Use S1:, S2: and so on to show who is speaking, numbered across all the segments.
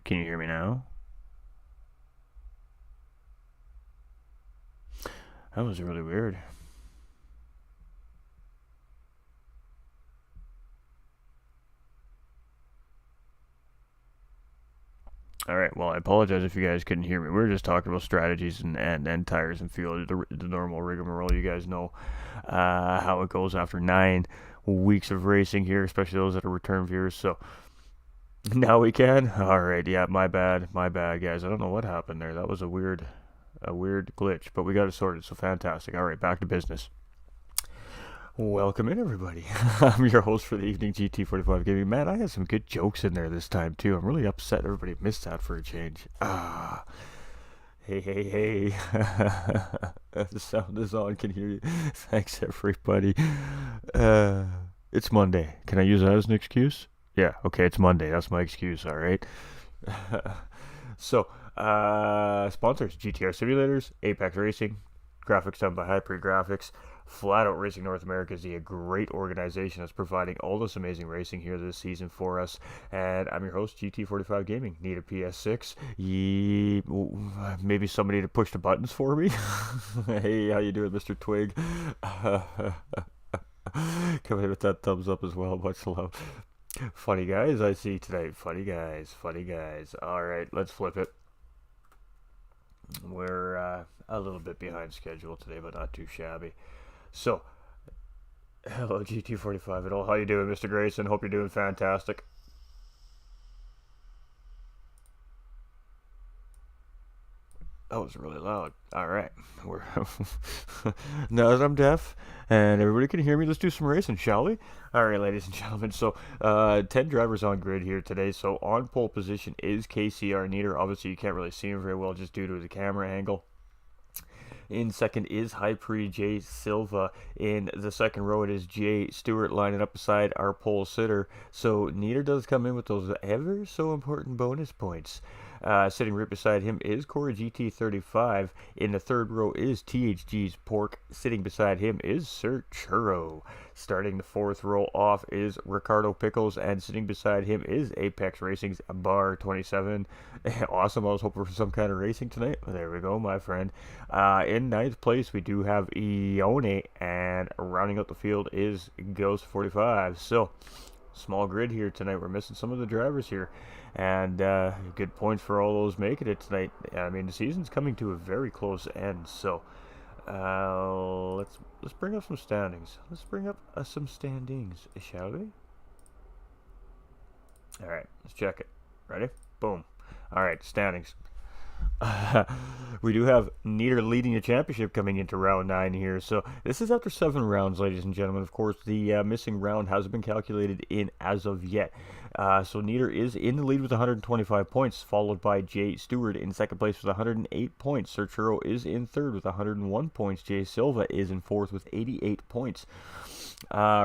S1: Can you hear me now? That was really weird. Alright, well, I apologize if you guys couldn't hear me. We were just talking about strategies and tires and fuel, the normal rigmarole. You guys know how it goes after 9 weeks of racing here, especially those that are return viewers. So now we can? Alright, yeah, my bad, guys. I don't know what happened there. That was a weird glitch, but we got it sorted, so fantastic. Alright, back to business. Welcome in, everybody. I'm your host for the evening, GT45 Gaming. Man, I had some good jokes in there this time, too. I'm really upset everybody missed that for a change. Hey. The sound is on, can hear you. Thanks, everybody. It's Monday. Can I use that as an excuse? Yeah, okay, it's Monday. That's my excuse, alright? So, sponsors, GTR Simulators, Apex Racing, graphics done by Hyper Graphics. Flatout Racing North America is a great organization that's providing all this amazing racing here this season for us. And I'm your host, GT45 Gaming. Need a PS6? Maybe somebody to push the buttons for me? Hey, how you doing, Mr. Twig? Come in with that thumbs up as well. Much love. Funny guys I see tonight. Funny guys. Alright, let's flip it. We're a little bit behind schedule today, but not too shabby. So, hello GT45 and all. How you doing, Mr. Grayson? Hope you're doing fantastic. That was really loud. Alright. Now that I'm deaf and everybody can hear me, let's do some racing, shall we? Alright, ladies and gentlemen. So, 10 drivers on grid here today. So, on pole position is KCR Nieder. Obviously, you can't really see him very well just due to the camera angle. In second is Hypre J Silva. In the second row, it is Jay Stewart lining up beside our pole sitter. So Nieder does come in with those ever so important bonus points. Sitting right beside him is Corey GT35. In the third row is THG's Pork. Sitting beside him is Sir Churro. Starting the fourth row off is Ricardo Pickles, and sitting beside him is Apex Racing's Bar 27. Awesome. I was hoping for some kind of racing tonight. There we go, my friend. In ninth place, we do have Ione, and rounding out the field is Ghost 45. So, small grid here tonight. We're missing some of the drivers here, and good points for all those making it tonight. I mean, the season's coming to a very close end, so let's bring up some standings. Let's bring up some standings, shall we? All right, let's check it. Ready? Boom. All right, standings. We do have Nieder leading the championship coming into round 9 here. So this is after 7 rounds, ladies and gentlemen. Of course, the missing round hasn't been calculated in as of yet. So Nieder is in the lead with 125 points, followed by Jay Stewart in second place with 108 points. Sir Churro is in third with 101 points. Jay Silva is in fourth with 88 points.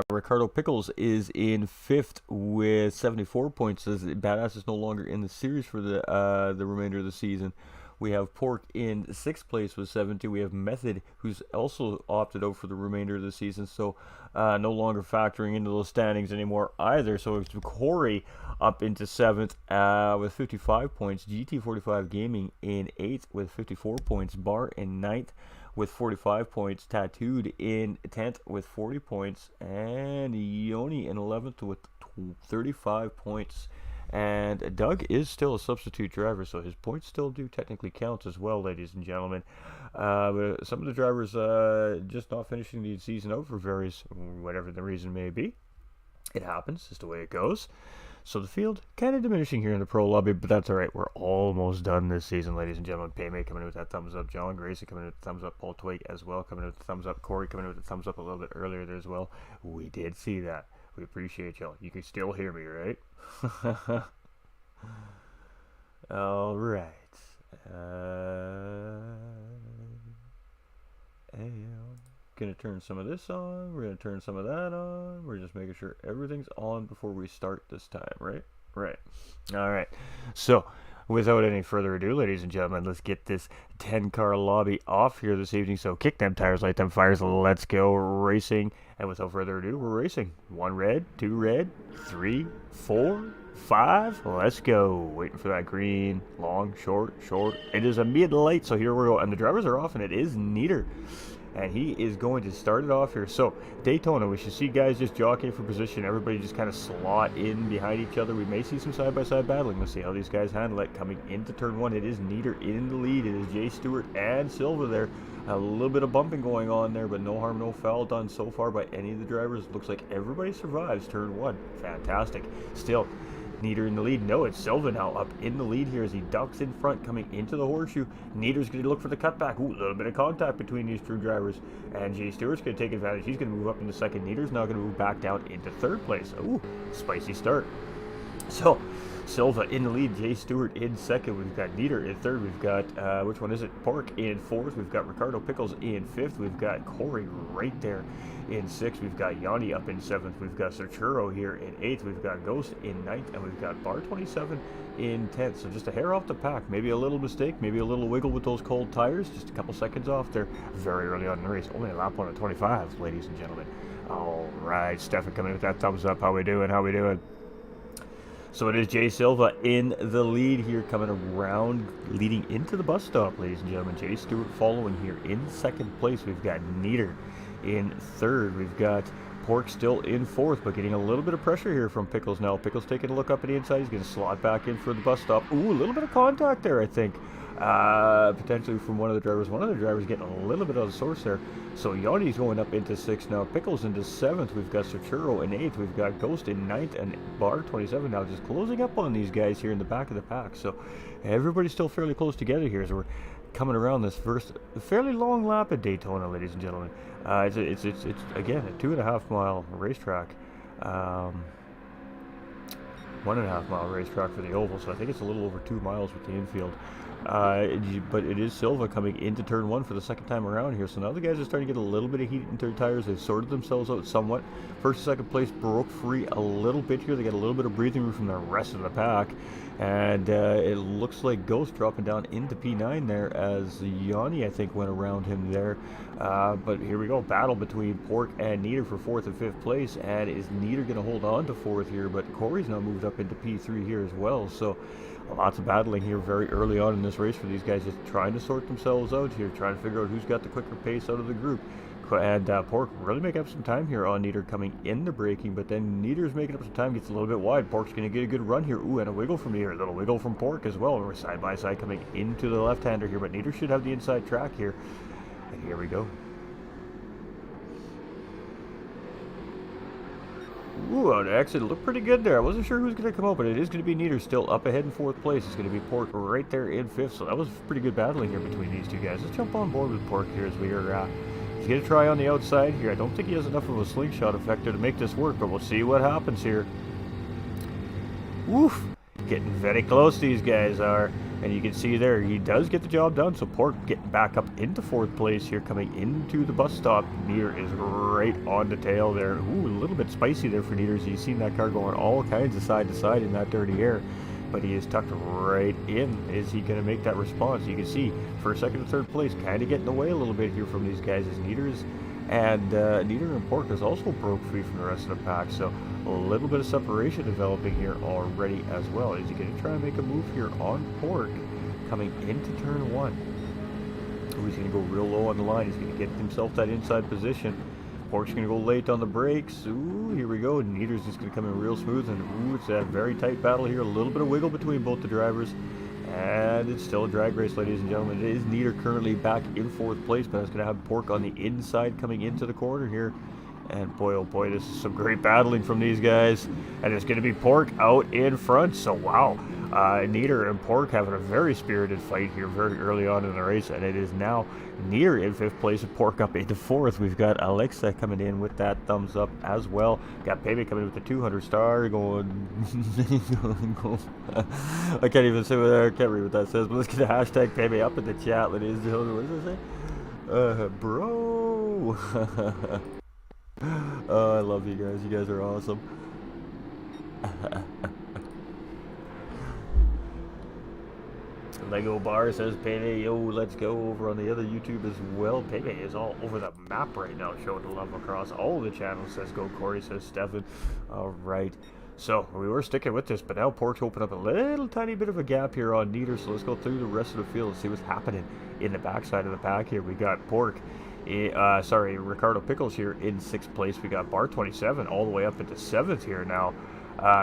S1: Ricardo Pickles is in fifth with 74 points. As Badass is no longer in the series for the remainder of the season. We have Pork in sixth place with 70. We have Method, who's also opted out for the remainder of the season, so no longer factoring into those standings anymore either. So it's Corey up into seventh with 55 points. GT45 Gaming in eighth with 54 points. Bar in ninth with 45 points. Tattooed in 10th with 40 points. And Ione in 11th with 35 points. And Doug is still a substitute driver, so his points still do technically count as well, ladies and gentlemen. But some of the drivers just not finishing the season out for various, whatever the reason may be. It happens, just the way it goes. So the field kind of diminishing here in the pro lobby, but that's all right. We're almost done this season, ladies and gentlemen. Paymay coming in with that thumbs up. John Gracie coming in with the thumbs up. Paul Twig as well coming in with the thumbs up. Corey coming in with the thumbs up a little bit earlier there as well. We did see that. We appreciate y'all. You can still hear me, right? All right. Gonna turn some of this on. We're gonna turn some of that on. We're just making sure everything's on before we start this time, right? Right. All right. So, without any further ado, ladies and gentlemen, let's get this 10-car lobby off here this evening. So, kick them tires, light them fires. Let's go racing. And without further ado, we're racing. 1 red, 2 red, 3, 4, 5. Let's go. Waiting for that green. Long, short, short. It is a mid-light, so here we go. And the drivers are off, and it is Nieder. And he is going to start it off here. So, Daytona, we should see guys just jockeying for position. Everybody just kind of slot in behind each other. We may see some side-by-side battling. Let's see how these guys handle it. Coming into turn 1, it is Nieder in the lead. It is Jay Stewart and Silva there. A little bit of bumping going on there, but no harm, no foul done so far by any of the drivers. Looks like everybody survives turn 1. Fantastic. Still, Nieder in the lead. No, it's Silva now up in the lead here as he ducks in front coming into the horseshoe. Nieder's going to look for the cutback. Ooh, a little bit of contact between these two drivers. And Jay Stewart's going to take advantage. He's going to move up into second. Nieder's now going to move back down into third place. Ooh, spicy start. So, Silva in the lead, Jay Stewart in second. We've got Nieder in third. We've got, which one is it? Pork in fourth. We've got Ricardo Pickles in fifth. We've got Corey right there in sixth. We've got Yanni up in seventh. We've got Serchuro here in eighth. We've got Ghost in ninth. And we've got Bar 27 in 10th. So just a hair off the pack. Maybe a little mistake. Maybe a little wiggle with those cold tires. Just a couple seconds off there. Very early on in the race. Only a lap on at 25, ladies and gentlemen. All right. Stefan coming in with that thumbs up. How we doing? How we doing? So it is Jay Silva in the lead here, coming around, leading into the bus stop, ladies and gentlemen. Jay Stewart following here in second place. We've got Nieder in third. We've got Pork still in fourth, but getting a little bit of pressure here from Pickles now. Pickles taking a look up at the inside. He's going to slot back in for the bus stop. Ooh, a little bit of contact there, I think. Potentially from one of the drivers. One of the drivers getting a little bit of the source there. So Yanni's going up into sixth now. Pickles into seventh. We've got Serchuro in eighth. We've got Ghost in ninth. And Bar 27 now just closing up on these guys here in the back of the pack. So everybody's still fairly close together here as we're coming around this first fairly long lap at Daytona, ladies and gentlemen. It's again a 2.5 mile racetrack. 1.5 mile racetrack for the oval, so I think it's a little over 2 miles with the infield. But it is Silva coming into turn 1 for the second time around here. So now the guys are starting to get a little bit of heat into their tires. They've sorted themselves out somewhat. First and second place broke free a little bit here. They got a little bit of breathing room from the rest of the pack. And it looks like Ghost dropping down into P9 there as Yanni, I think, went around him there. But here we go. Battle between Pork and Nieder for 4th and 5th place. And is Nieder going to hold on to 4th here? But Corey's now moved up into P3 here as well. So lots of battling here very early on in this race for these guys, just trying to sort themselves out here, trying to figure out who's got the quicker pace out of the group. And Pork really making up some time here on Nieder coming into braking, but then Nieder's making up some time, gets a little bit wide. Pork's going to get a good run here. Ooh, and a wiggle from Nieder, a little wiggle from Pork as well. We're side by side coming into the left-hander here, but Nieder should have the inside track here. And here we go. Ooh, on exit, it looked pretty good there. I wasn't sure who's going to come out, but it is going to be Nieder still up ahead in 4th place. It's going to be Pork right there in 5th, so that was pretty good battling here between these two guys. Let's jump on board with Pork here as we are he's going to try on the outside here. I don't think he has enough of a slingshot effector to make this work, but we'll see what happens here. Woof! Getting very close, these guys are. And you can see there, he does get the job done. So Pork getting back up into 4th place here, coming into the bus stop. Nieder is right on the tail there. Ooh, a little bit spicy there for Nieder. So you've seen that car going all kinds of side to side in that dirty air. But he is tucked right in. Is he going to make that response? You can see first, second, and third place kind of getting away a little bit here from these guys as Nieder's. And Nieder and Pork has also broke free from the rest of the pack. So a little bit of separation developing here already as well. Is he going to try and make a move here on Pork coming into turn 1? Ooh, he's going to go real low on the line. He's going to get himself that inside position. Pork's going to go late on the brakes. Ooh, here we go. Nieder's just going to come in real smooth. And ooh, it's a very tight battle here. A little bit of wiggle between both the drivers. And it's still a drag race, ladies and gentlemen. It is Nieder currently back in 4th place, but it's going to have Pork on the inside coming into the corner here. And boy, oh boy, this is some great battling from these guys. And it's going to be Pork out in front. So, wow. Nieder and Pork having a very spirited fight here very early on in the race. And it is now Nieder in 5th place and Pork up into 4th. We've got Alexa coming in with that thumbs up as well. Got Baby coming in with the 200 star going. I can't even say what I can't read what that says. But let's get a hashtag Baby up in the chat, ladies and gentlemen. What does it say? Bro. Oh, I love you guys. You guys are awesome. Lego Bar says Payday, yo, let's go over on the other YouTube as well. Payday is all over the map right now, showing the love across all the channels. Says go Corey, says Stefan. All right. So we were sticking with this, but now Pork's opened up a little tiny bit of a gap here on Nieder. So let's go through the rest of the field and see what's happening in the backside of the pack here. We got Pork, Ricardo Pickles here in 6th place. We got Bar 27 all the way up into 7th here now.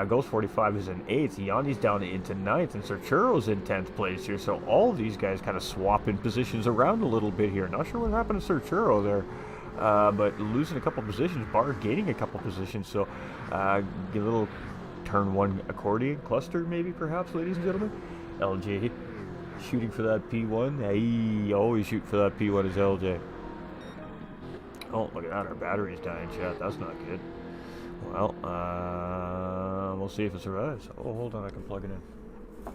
S1: Ghost 45 is in 8th. Yanni's down into 9th, and Sir Churro's in 10th place here. So all of these guys kind of swapping positions around a little bit here. Not sure what happened to Sir Churro there. But losing a couple positions, Bar gaining a couple positions, so a little turn 1 accordion cluster maybe, perhaps, ladies and gentlemen. LJ shooting for that P1. Hey, always shoot for that P1 is LJ. Oh, look at that, our battery's dying, chat. That's not good. Well, we'll see if it survives. Oh, hold on, I can plug it in. I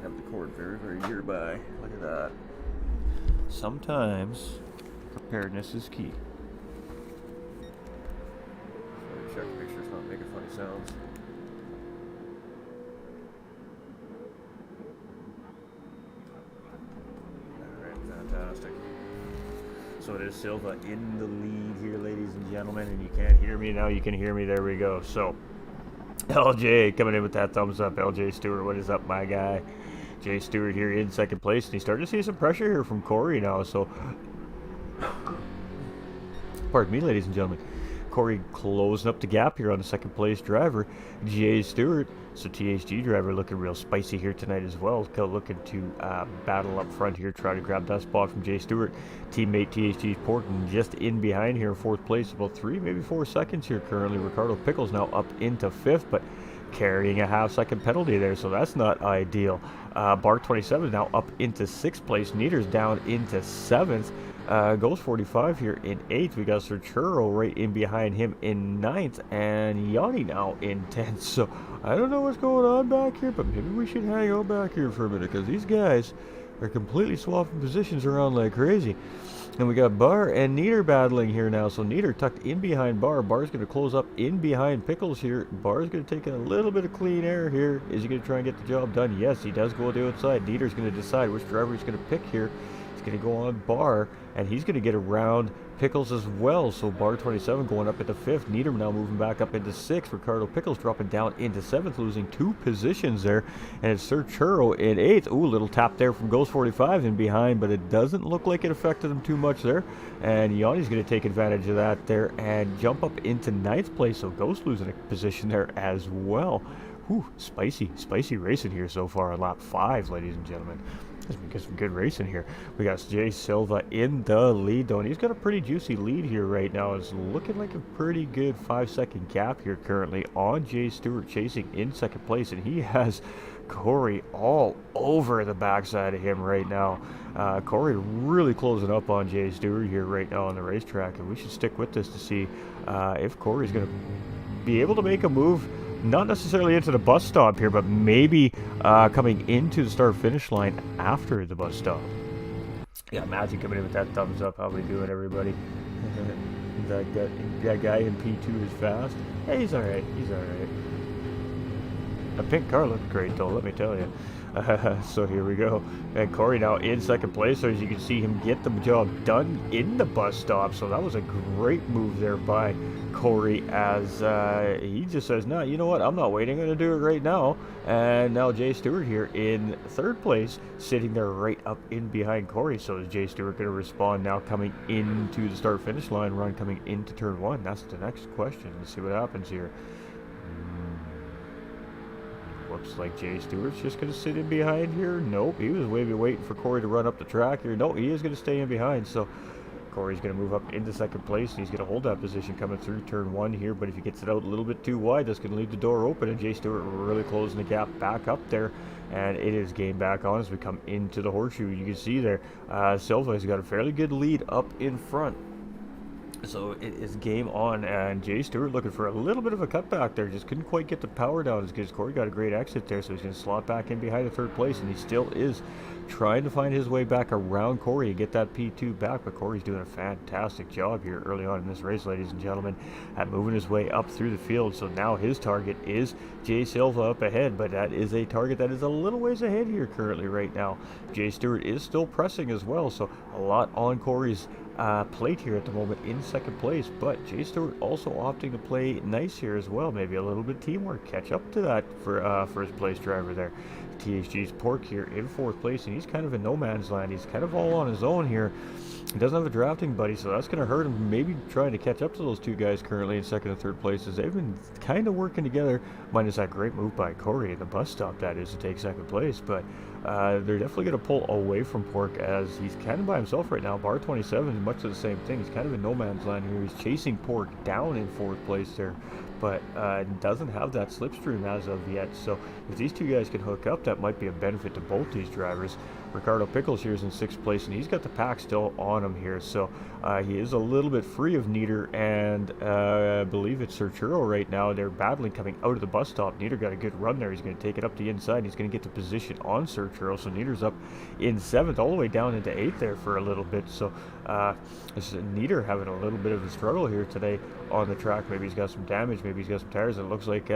S1: have the cord very, very nearby. Look at that. Sometimes preparedness is key. Check, make sure it's not making funny sounds. Alright, fantastic. So it is Silva in the lead here, ladies and gentlemen, and you can't hear me now. You can hear me. There we go. So LJ coming in with that thumbs up. LJ Stewart, what is up, my guy? Jay Stewart here in 2nd place, and he's starting to see some pressure here from Corey now. So pardon me, ladies and gentlemen. Corey closing up the gap here on the 2nd place driver, Jay Stewart. So THG driver looking real spicy here tonight as well. Looking to battle up front here, try to grab that spot from Jay Stewart. Teammate THG's Porton just in behind here in 4th place, about 3, maybe 4 seconds here currently. Ricardo Pickles now up into 5th, but carrying a half-second penalty there, so that's not ideal. Bar 27 now up into 6th place. Nieder's down into 7th. Ghost 45 here in 8th. We got Sir Churro right in behind him in 9th, and Yanni now in 10th. So I don't know what's going on back here, but maybe we should hang out back here for a minute, because these guys are completely swapping positions around like crazy. And we got Bar and Nieder battling here now. So Nieder tucked in behind Bar. Bar's going to close up in behind Pickles here. Bar's going to take a little bit of clean air here. Is he going to try and get the job done? Yes, he does go to the outside. Nieder's going to decide which driver he's going to pick here. He's going to go on Bar, and he's going to get around Pickles as well. So Bar 27 going up into 5th. Nieder now moving back up into 6th. Ricardo Pickles dropping down into 7th, losing 2 positions there. And it's Sir Churro in 8th. Ooh, little tap there from Ghost 45 in behind, but it doesn't look like it affected him too much there. And Yanni's going to take advantage of that there and jump up into 9th place. So Ghost losing a position there as well. Whew, spicy racing here so far on lap 5, ladies and gentlemen. We get some good racing here. We got Jay Silva in the lead, though, and he's got a pretty juicy lead here right now. It's looking like a pretty good 5-second gap here currently on Jay Stewart, chasing in 2nd place, and he has Corey all over the backside of him right now. Corey really closing up on Jay Stewart here right now on the racetrack, and we should stick with this to see if Corey's going to be able to make a move. Not necessarily into the bus stop here, but maybe coming into the start-finish line after the bus stop. Yeah, Matthew coming in with that thumbs up. How we doing, everybody? that guy in P2 is fast. Hey, he's all right. He's all right. A pink car looked great, though, let me tell you. So here we go. And Corey now in 2nd place, so as you can see him get the job done in the bus stop. So that was a great move there by Corey, as he just says, no, you know what, I'm not waiting, I'm going to do it right now. And now Jay Stewart here in 3rd place, sitting there right up in behind Corey. So is Jay Stewart going to respond now coming into the start-finish line run, coming into turn 1? That's the next question. Let's see what happens here. Looks like Jay Stewart's just going to sit in behind here. Nope, he was maybe waiting for Corey to run up the track here. No, he is going to stay in behind. So Corey's going to move up into 2nd place, and he's going to hold that position coming through turn 1 here. But if he gets it out a little bit too wide, that's going to leave the door open, and Jay Stewart really closing the gap back up there. And it is game back on as we come into the horseshoe. You can see there, Silva's got a fairly good lead up in front. So it is game on, and Jay Stewart looking for a little bit of a cutback there. Just couldn't quite get the power down as good as Corey got a great exit there, so he's going to slot back in behind the 3rd place, and he still is trying to find his way back around Corey and get that P2 back, but Corey's doing a fantastic job here early on in this race, ladies and gentlemen, at moving his way up through the field. So now his target is Jay Silva up ahead, but that is a target that is a little ways ahead here currently right now. Jay Stewart is still pressing as well, so a lot on Corey's plate here at the moment in second place, but Jay Stewart also opting to play nice here as well. Maybe a little bit teamwork, catch up to that for first place driver there. THG's Pork here in fourth place, and he's kind of in no man's land. He's kind of all on his own here. He doesn't have a drafting buddy, so that's going to hurt him. Maybe trying to catch up to those two guys currently in second and third places. They've been kind of working together, minus that great move by Corey at the bus stop, that is, to take second place. But they're definitely going to pull away from Pork, as he's kind of by himself right now. Bar 27 is much of the same thing. He's kind of in no man's land here. He's chasing Pork down in fourth place there, but doesn't have that slipstream as of yet. So if these two guys can hook up, that might be a benefit to both these drivers. Ricardo Pickles here is in sixth place, and he's got the pack still on him here, so he is a little bit free of Nieder, and I believe it's Sir Churro right now. They're battling coming out of the bus stop. Nieder got a good run there. He's going to take it up the inside, and he's going to get the position on Sir Churro, so Nieder's up in seventh, all the way down into eighth there for a little bit. So Nieder having a little bit of a struggle here today on the track. Maybe he's got some damage, maybe he's got some tires. It looks like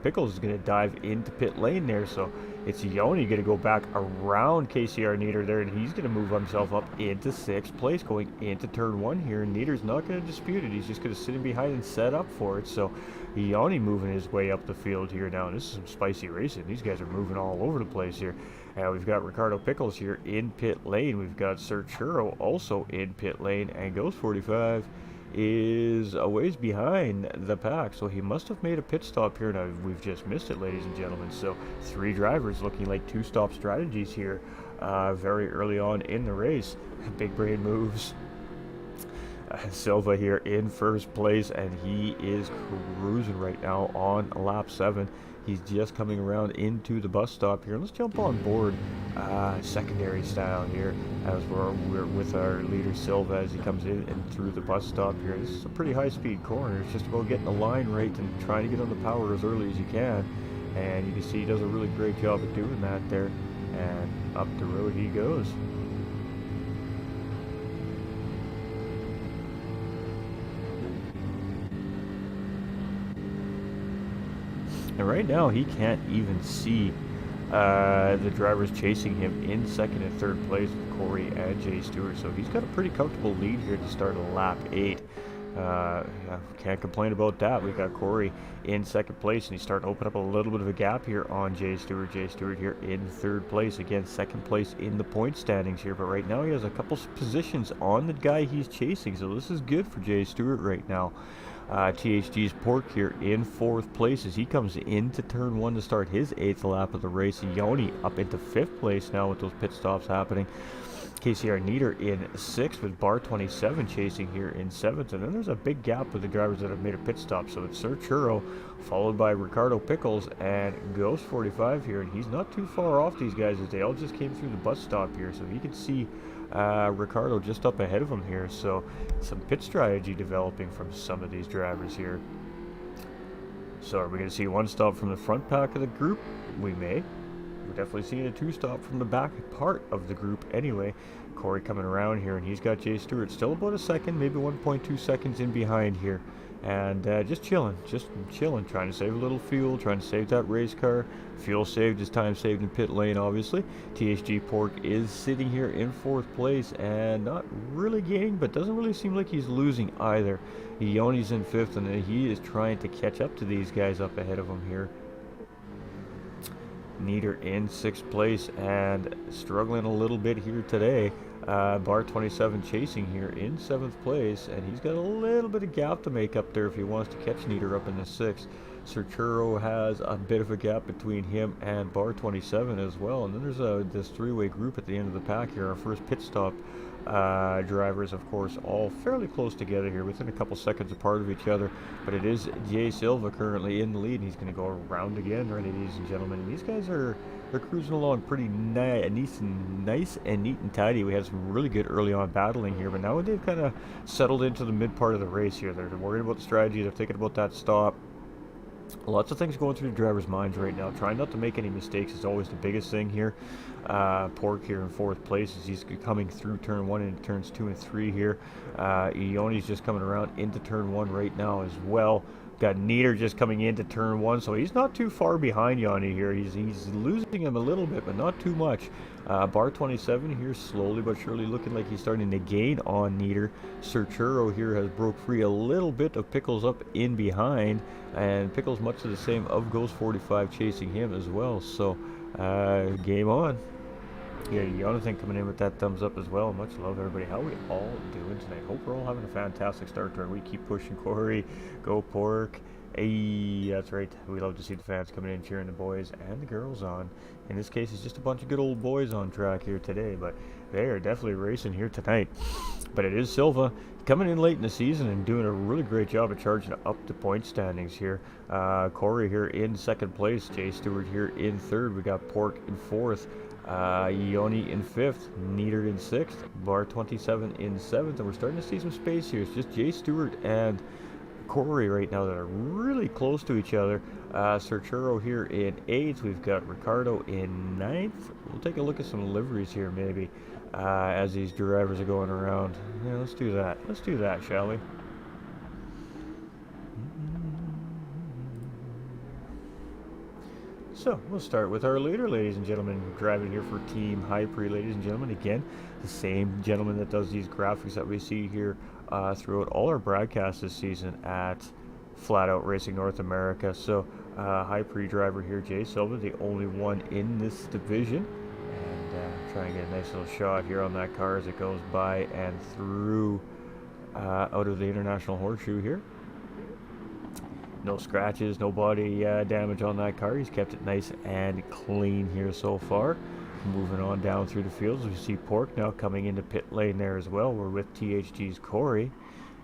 S1: Pickles is going to dive into pit lane there, so it's Yoni going to go back around KCR Nieder there, and he's going to move himself up into sixth place going into turn one here. And Nieder's not going to dispute it. He's just going to sit in behind and set up for it. So Yoni moving his way up the field here now. This is some spicy racing. These guys are moving all over the place here. We've got Ricardo Pickles here in pit lane. We've got Sir Churro also in pit lane, and Ghost 45 is a ways behind the pack, so he must have made a pit stop here. Now we've just missed it, ladies and gentlemen. So three drivers looking like two-stop strategies here very early on in the race. Big brain moves. Silva here in first place, and he is cruising right now on lap 7. He's just coming around into the bus stop here. Let's jump on board secondary style here as we're with our leader Silva as he comes in and through the bus stop here. This is a pretty high-speed corner. It's just about getting the line right and trying to get on the power as early as you can. And you can see he does a really great job of doing that there. And up the road he goes. And right now, he can't even see the drivers chasing him in second and third place with Corey and Jay Stewart. So he's got a pretty comfortable lead here to start lap 8. Can't complain about that. We got Corey in second place, and he's starting to open up a little bit of a gap here on Jay Stewart. Jay Stewart here in third place. Again, second place in the point standings here. But right now, he has a couple positions on the guy he's chasing. So this is good for Jay Stewart right now. THG's Pork here in fourth place as he comes into turn 1 to start his 8th lap of the race. Yoni up into 5th place now with those pit stops happening. KCR Nieder in 6th with Bar 27 chasing here in 7th. And then there's a big gap with the drivers that have made a pit stop. So it's Sir Churro followed by Ricardo Pickles and Ghost 45 here. And he's not too far off these guys as they all just came through the bus stop here. So you can see Ricardo just up ahead of him here. So some pit strategy developing from some of these drivers here. So are we going to see one stop from the front pack of the group? We may. We're definitely seeing a 2-stop from the back part of the group anyway. Corey coming around here, and he's got Jay Stewart still about a second, maybe 1.2 seconds in behind here. And just chilling, trying to save a little fuel, trying to save that race car. Fuel saved is time saved in pit lane, obviously. THG Pork is sitting here in 4th place and not really gaining, but doesn't really seem like he's losing either. Yoni's in 5th, and he is trying to catch up to these guys up ahead of him here. Nieder in 6th place and struggling a little bit here today. Bar 27 chasing here in 7th place, and he's got a little bit of gap to make up there if he wants to catch Nieder up in the 6th. Sir Churro has a bit of a gap between him and Bar 27 as well. And then there's this 3-way group at the end of the pack here. Our first pit stop drivers, of course, all fairly close together here, within a couple seconds apart of each other. But it is Jay Silva currently in the lead, and he's going to go around again, right, ladies and gentlemen. And these guys they're cruising along pretty nice and neat and tidy. We had some really good early on battling here, but now they've kind of settled into the mid part of the race here. They're worried about the strategy. They're thinking about that stop. Lots of things going through the drivers' minds right now. Trying not to make any mistakes is always the biggest thing here. Pork here in 4th place as he's coming through turn 1 and turns 2 and 3 here. Ioni's just coming around into turn 1 right now as well. Got Nieder just coming into turn 1, so he's not too far behind Yanni here. He's losing him a little bit, but not too much. Bar 27 here, slowly but surely looking like he's starting to gain on Nieder. Serchuro here has broke free a little bit of Pickles up in behind, and Pickles much to the same of Ghost 45 chasing him as well. So game on. Yeah, Jonathan coming in with that thumbs up as well. Much love, everybody. How are we all doing tonight? Hope we're all having a fantastic start to our week. Keep pushing, Corey. Go Pork. Hey, that's right. We love to see the fans coming in, cheering the boys and the girls on. In this case, it's just a bunch of good old boys on track here today, but they are definitely racing here tonight. But it is Silva coming in late in the season and doing a really great job of charging up the point standings here. Corey here in second place. Jay Stewart here in third. We got Pork in fourth. Ioni in 5th, Nieder in 6th, Bar 27 in 7th, and we're starting to see some space here. It's just Jay Stewart and Corey right now that are really close to each other. Serchuro here in 8th, we've got Ricardo in 9th. We'll take a look at some liveries here maybe as these drivers are going around. Yeah, let's do that. Let's do that, shall we? So, we'll start with our leader, ladies and gentlemen. Driving here for Team Hypre, ladies and gentlemen. Again, the same gentleman that does these graphics that we see here throughout all our broadcasts this season at Flatout Racing North America. So, Hypre driver here, Jay Silva, the only one in this division. And try and get a nice little shot here on that car as it goes by and through out of the International Horseshoe here. No scratches, no body damage on that car. He's kept it nice and clean here so far. Moving on down through the fields, we see Pork now coming into pit lane there as well. We're with THG's Corey,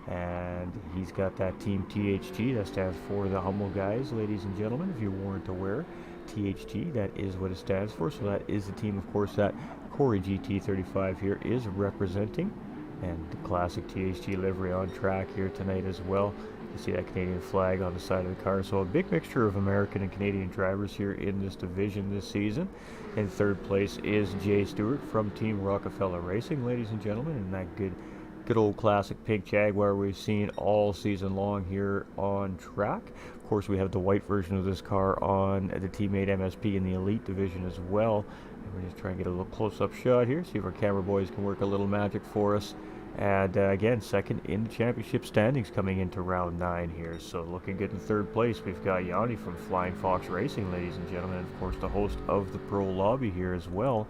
S1: and he's got that Team THG. That stands for the Humble Guys, ladies and gentlemen, if you weren't aware. THG, that is what it stands for. So that is the team, of course, that Corey GT35 here is representing. And the classic THG livery on track here tonight as well. You see that Canadian flag on the side of the car. So a big mixture of American and Canadian drivers here in this division this season. In third place is Jay Stewart from Team Rockefeller Racing, ladies and gentlemen. And that good old classic pink Jaguar we've seen all season long here on track. Of course, we have the white version of this car on the teammate MSP in the Elite division as well. And we're just trying to get a little close-up shot here, see if our camera boys can work a little magic for us. And again, second in the championship standings coming into round 9 here. So looking good in third place. We've got Yanni from Flying Fox Racing, ladies and gentlemen. And of course, the host of the Pro Lobby here as well.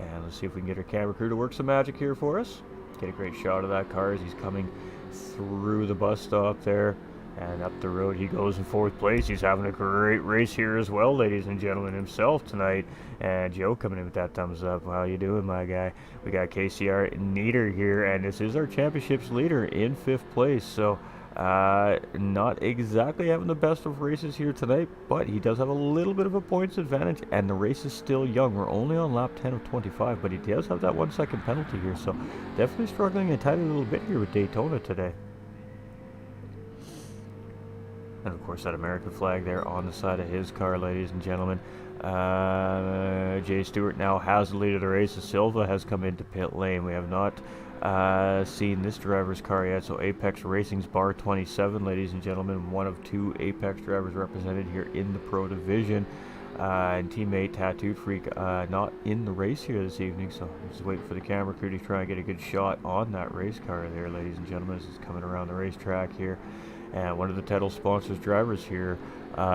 S1: And let's see if we can get our camera crew to work some magic here for us. Get a great shot of that car as he's coming through the bus stop there. And up the road he goes in fourth place. He's having a great race here as well, ladies and gentlemen, himself tonight. And Joe coming in with that thumbs up. How you doing, my guy? We got KCR Nieder here, and this is our championships leader in 5th place. So not exactly having the best of races here tonight, but he does have a little bit of a points advantage, and the race is still young. We're only on lap 10 of 25, but he does have that 1 second penalty here. So definitely struggling a tiny little bit here with Daytona today. And of course that American flag there on the side of his car, ladies and gentlemen. Jay Stewart now has the lead of the race. Silva has come into pit lane. We have not seen this driver's car yet. So Apex Racing's Bar 27, ladies and gentlemen. One of 2 Apex drivers represented here in the Pro Division. And teammate Tattooed Freak not in the race here this evening. So I'm just waiting for the camera crew to try and get a good shot on that race car there, ladies and gentlemen. This is coming around the racetrack here. And one of the title sponsors drivers here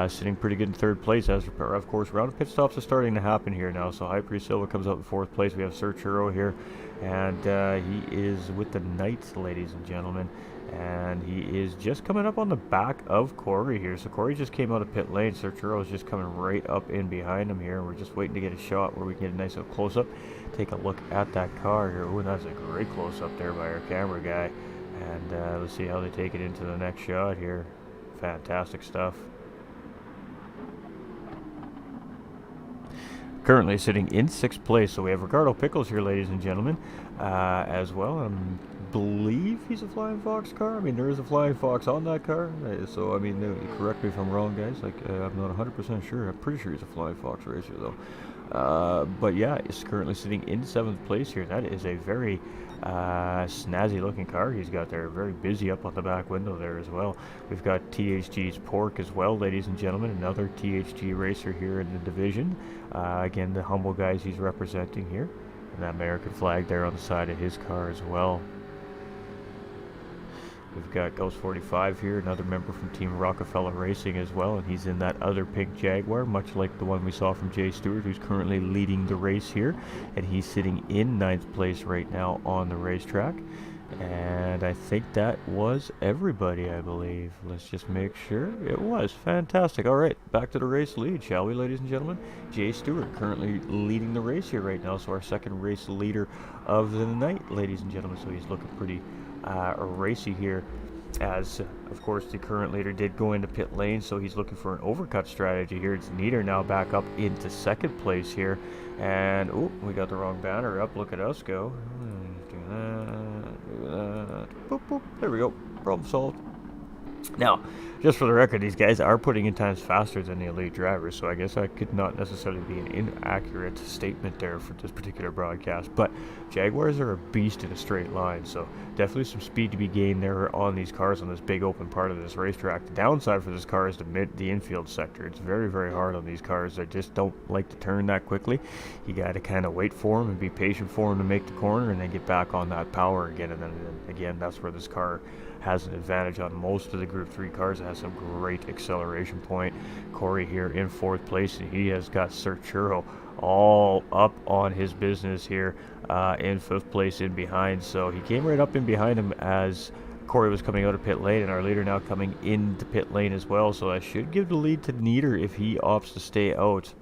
S1: sitting pretty good in third place. As of course, round of pit stops are starting to happen here now. So Hypre Silva comes up in fourth place. We have Serchuro here, and he is with the Knights, ladies and gentlemen. And he is just coming up on the back of Corey here. So Corey just came out of pit lane. Serchuro is just coming right up in behind him here. We're just waiting to get a shot where we can get a nice little close-up. Take a look at that car here. Oh, that's a great close-up there by our camera guy. And let's see how they take it into the next shot here. Fantastic stuff. Currently sitting in 6th place. So we have Ricardo Pickles here, ladies and gentlemen, as well. I believe he's a Flying Fox car. I mean, there is a Flying Fox on that car. So, I mean, correct me if I'm wrong, guys. Like, I'm not 100% sure. I'm pretty sure he's a Flying Fox racer, though. But yeah, he's currently sitting in 7th place here. That is a very Snazzy looking car he's got there. Very busy up on the back window there as well. We've got THG's Pork as well, ladies and gentlemen. Another THG racer here in the division. Again, the humble guys he's representing here. And that American flag there on the side of his car as well. We've got Ghost45 here, another member from Team Rockefeller Racing as well, and he's in that other pink Jaguar, much like the one we saw from Jay Stewart, who's currently leading the race here, and he's sitting in 9th place right now on the racetrack. And I think that was everybody, I believe. Let's just make sure. It was. Fantastic. All right, back to the race lead, shall we, ladies and gentlemen? Jay Stewart currently leading the race here right now, so our second race leader of the night, ladies and gentlemen. So he's looking pretty racy here, as of course the current leader did go into pit lane, so he's looking for an overcut strategy here. It's Nieder now back up into 2nd place here, and oh, we got the wrong banner up. Look at us go. Do that. Boop, boop. There we go. Problem solved. Now, just for the record, these guys are putting in times faster than the elite drivers, so I guess that could not necessarily be an inaccurate statement there for this particular broadcast. But Jaguars are a beast in a straight line, so definitely some speed to be gained there on these cars on this big open part of this racetrack. The downside for this car is the infield sector. It's very, very hard on these cars. They just don't like to turn that quickly. You got to kind of wait for them and be patient for them to make the corner, and then get back on that power again. And then again, that's where this car has an advantage on most of the Group 3 cars. It has some great acceleration point. Corey here in 4th place, and he has got Sir Churro all up on his business here in 5th place in behind. So he came right up in behind him as Corey was coming out of pit lane, and our leader now coming into pit lane as well. So I should give the lead to Nieder if he opts to stay out.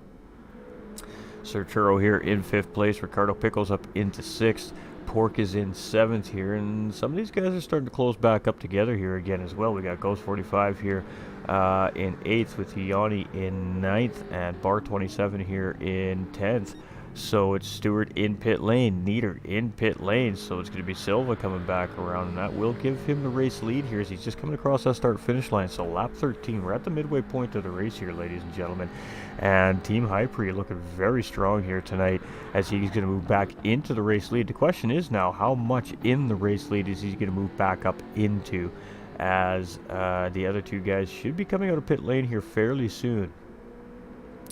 S1: Sir Churro here in 5th place. Ricardo Pickles up into 6th. Pork is in 7th here, and some of these guys are starting to close back up together here again as well. We got Ghost45 here in 8th, with Yanni in 9th, and Bar27 here in 10th. So it's Stewart in pit lane, Nieder in pit lane, so it's going to be Silva coming back around, and that will give him the race lead here as he's just coming across that start-finish line. So lap 13, we're at the midway point of the race here, ladies and gentlemen, and Team Hypre looking very strong here tonight as he's going to move back into the race lead. The question is now, how much in the race lead is he going to move back up into, as the other two guys should be coming out of pit lane here fairly soon.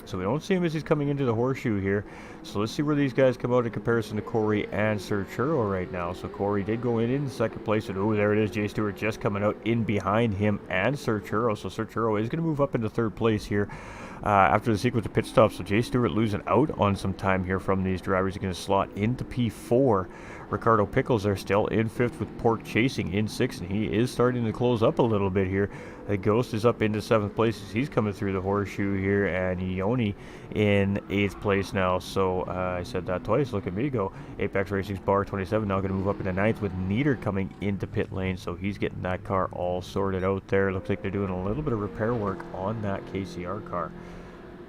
S1: So we don't see him as he's coming into the horseshoe here. So let's see where these guys come out in comparison to Corey and Sir Churro right now. So Corey did go in 2nd place, and oh, there it is, Jay Stewart just coming out in behind him and Sir Churro. So Sir Churro is going to move up into 3rd place here after the sequence of pit stops. So Jay Stewart losing out on some time here from these drivers. He's going to slot into P4. Ricardo Pickles are still in 5th, with Pork chasing in 6th, and he is starting to close up a little bit here. The Ghost is up into 7th place as he's coming through the horseshoe here, and Ioni in 8th place now. So I said that twice. Look at me go. Apex Racing's Bar27 now going to move up into 9th, with Nieder coming into pit lane. So he's getting that car all sorted out there. Looks like they're doing a little bit of repair work on that KCR car.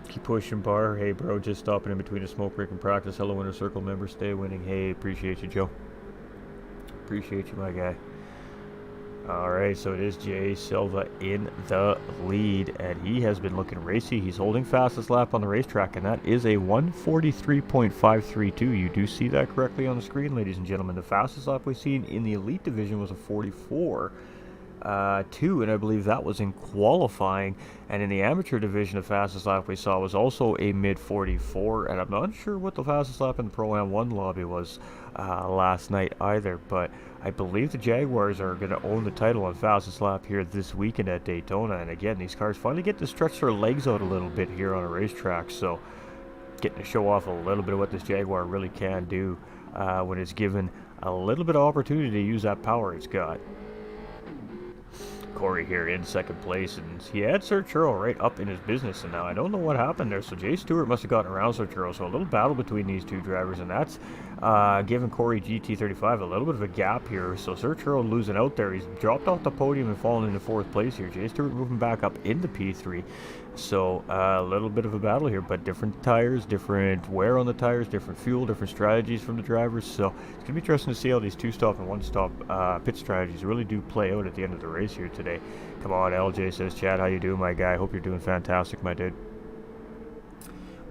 S1: Keep pushing, Bar. Hey, bro, just stopping in between a smoke break and practice. Hello, Winner Circle member. Stay winning. Hey, appreciate you, Joe. Appreciate you, my guy. Alright, so it is Jay Silva in the lead, and he has been looking racy. He's holding fastest lap on the racetrack, and that is a 1:43.532. You do see that correctly on the screen, ladies and gentlemen. The fastest lap we've seen in the elite division was a 44. 2, and I believe that was in qualifying. And in the amateur division, the fastest lap we saw was also a mid 44, and I'm not sure what the fastest lap in the Pro-Am 1 lobby was last night either, but I believe the Jaguars are going to own the title on fastest lap here this weekend at Daytona. And again, these cars finally get to stretch their legs out a little bit here on a racetrack, so getting to show off a little bit of what this Jaguar really can do when it's given a little bit of opportunity to use that power it's got. Corey here in 2nd place, and he had Sir Churro right up in his business, and now I don't know what happened there. So Jay Stewart must have gotten around Sir Churro, so a little battle between these two drivers, and that's giving Corey GT35 a little bit of a gap here. So Sir Churro losing out there. He's dropped off the podium and fallen into 4th place here. Jay Stewart moving back up into P3. So a little bit of a battle here, but different tires, different wear on the tires, different fuel, different strategies from the drivers. So it's going to be interesting to see how these 2-stop and 1-stop pit strategies really do play out at the end of the race here today. Come on, LJ says, Chad, how you doing, my guy? Hope you're doing fantastic, my dude.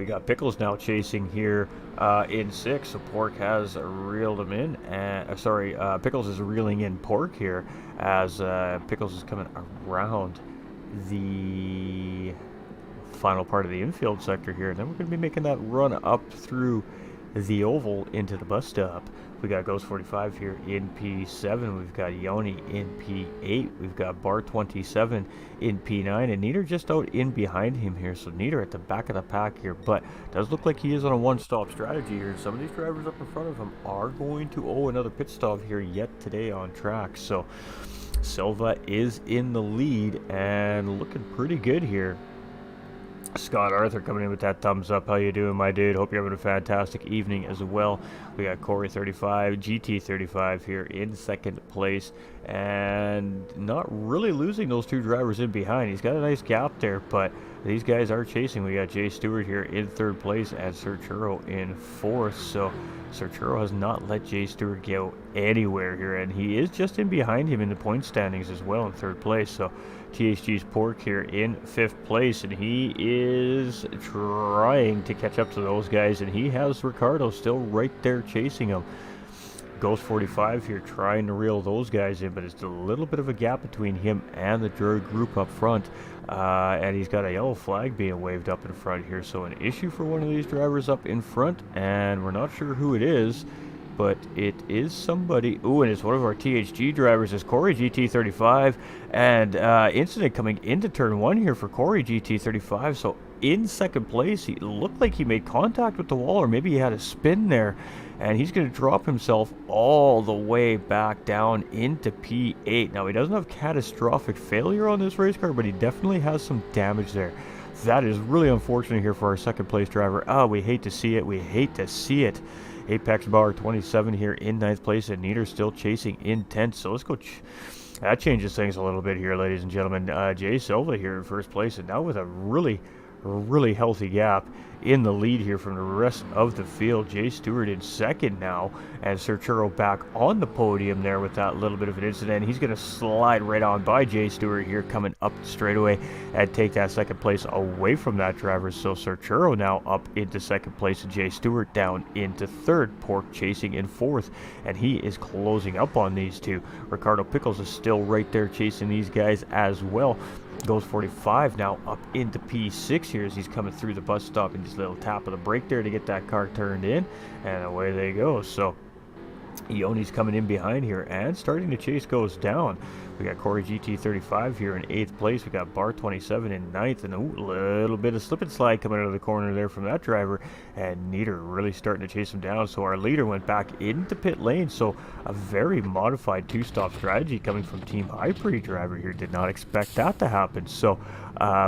S1: We got Pickles now chasing here in 6th, so Pork has reeled him in. And Pickles is reeling in Pork here as Pickles is coming around the final part of the infield sector here. And then we're going to be making that run up through the oval into the bus stop. We got Ghost 45 here in P7. We've got Yoni in P8. We've got Bar 27 in P9. And Nieder just out in behind him here. So Nieder at the back of the pack here. But does look like he is on a one-stop strategy here. Some of these drivers up in front of him are going to owe another pit stop here yet today on track. So Silva is in the lead and looking pretty good here. Scott Arthur coming in with that thumbs up. How you doing, my dude? Hope you're having a fantastic evening as well. We got Corey35, GT35 here in 2nd place, and not really losing those 2 drivers in behind. He's got a nice gap there, but these guys are chasing. We got Jay Stewart here in 3rd place and Sir Churro in 4th. So Sir Churro has not let Jay Stewart go anywhere here, and he is just in behind him in the point standings as well in 3rd place. So THG's Pork here in 5th place, and he is trying to catch up to those guys, and he has Ricardo still right there chasing him. Ghost 45 here trying to reel those guys in, but it's a little bit of a gap between him and the group up front, and he's got a yellow flag being waved up in front here, so an issue for one of these drivers up in front, and we're not sure who it is, but it is somebody. Ooh, and it's one of our THG drivers. It's Corey GT35, and incident coming into turn 1 here for Corey GT35. So in 2nd place, he looked like he made contact with the wall, or maybe he had a spin there, and he's going to drop himself all the way back down into P8. Now, he doesn't have catastrophic failure on this race car, but he definitely has some damage there. That is really unfortunate here for our 2nd place driver. Oh, we hate to see it. We hate to see it. Apex Bauer 27 here in 9th place, and Nieder still chasing in 10th. So let's go. That changes things a little bit here, ladies and gentlemen. Jay Silva here in 1st place, and now with a really healthy gap in the lead here from the rest of the field. Jay Stewart in 2nd now, and Sir Churro back on the podium there with that little bit of an incident. He's going to slide right on by Jay Stewart here coming up the straightaway and take that 2nd place away from that driver. So Sir Churro now up into 2nd place and Jay Stewart down into 3rd. Pork chasing in 4th, and he is closing up on these 2. Ricardo Pickles is still right there chasing these guys as well. Ghost 45 now up into P6 here as he's coming through the bus stop, and just a little tap of the brake there to get that car turned in, and away they go. So Ioni's coming in behind here and starting to chase goes down. We got Corey GT35 here in 8th place. We got Bar 27 in 9th, and a little bit of slip and slide coming out of the corner there from that driver, and Nieder really starting to chase him down. So our leader went back into pit lane. So a very modified 2-stop strategy coming from Team Hypre driver here. Did not expect that to happen. So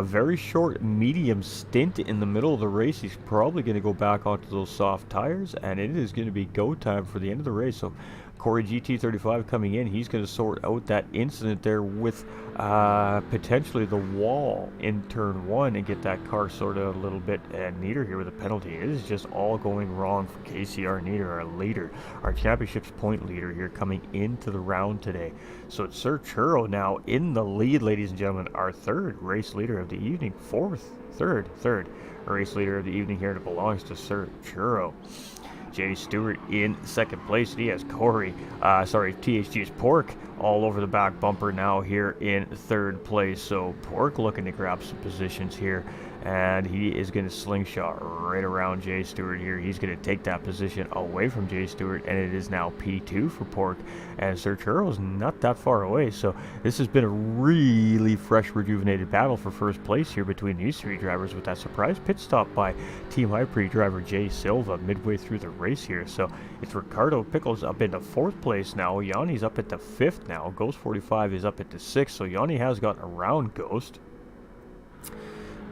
S1: very short medium stint in the middle of the race. He's probably going to go back onto those soft tires, and it is going to be go time for the end of the race. So Corey GT35 coming in, he's going to sort out that incident there with potentially the wall in turn 1 and get that car sorted out a little bit. And Nieder here with a penalty. It is just all going wrong for KCR Nieder, our leader, our championship's point leader here coming into the round today. So it's Sir Churro now in the lead, ladies and gentlemen, our 3rd race leader of the evening. Third race leader of the evening here, and it belongs to Sir Churro. Jay Stewart in 2nd place, and he has THG's Pork all over the back bumper now here in 3rd place. So Pork looking to grab some positions here, and he is going to slingshot right around Jay Stewart here. He's going to take that position away from Jay Stewart, and it is now P2 for Pork, and Sir Churro's not that far away. So this has been a really fresh, rejuvenated battle for 1st place here between these 3 drivers, with that surprise pit stop by Team Hypre driver Jay Silva midway through the race here. So it's Ricardo Pickles up into 4th place now. Yanni's up into 5th now. Ghost 45 is up into 6th, so Yanni has gotten around Ghost.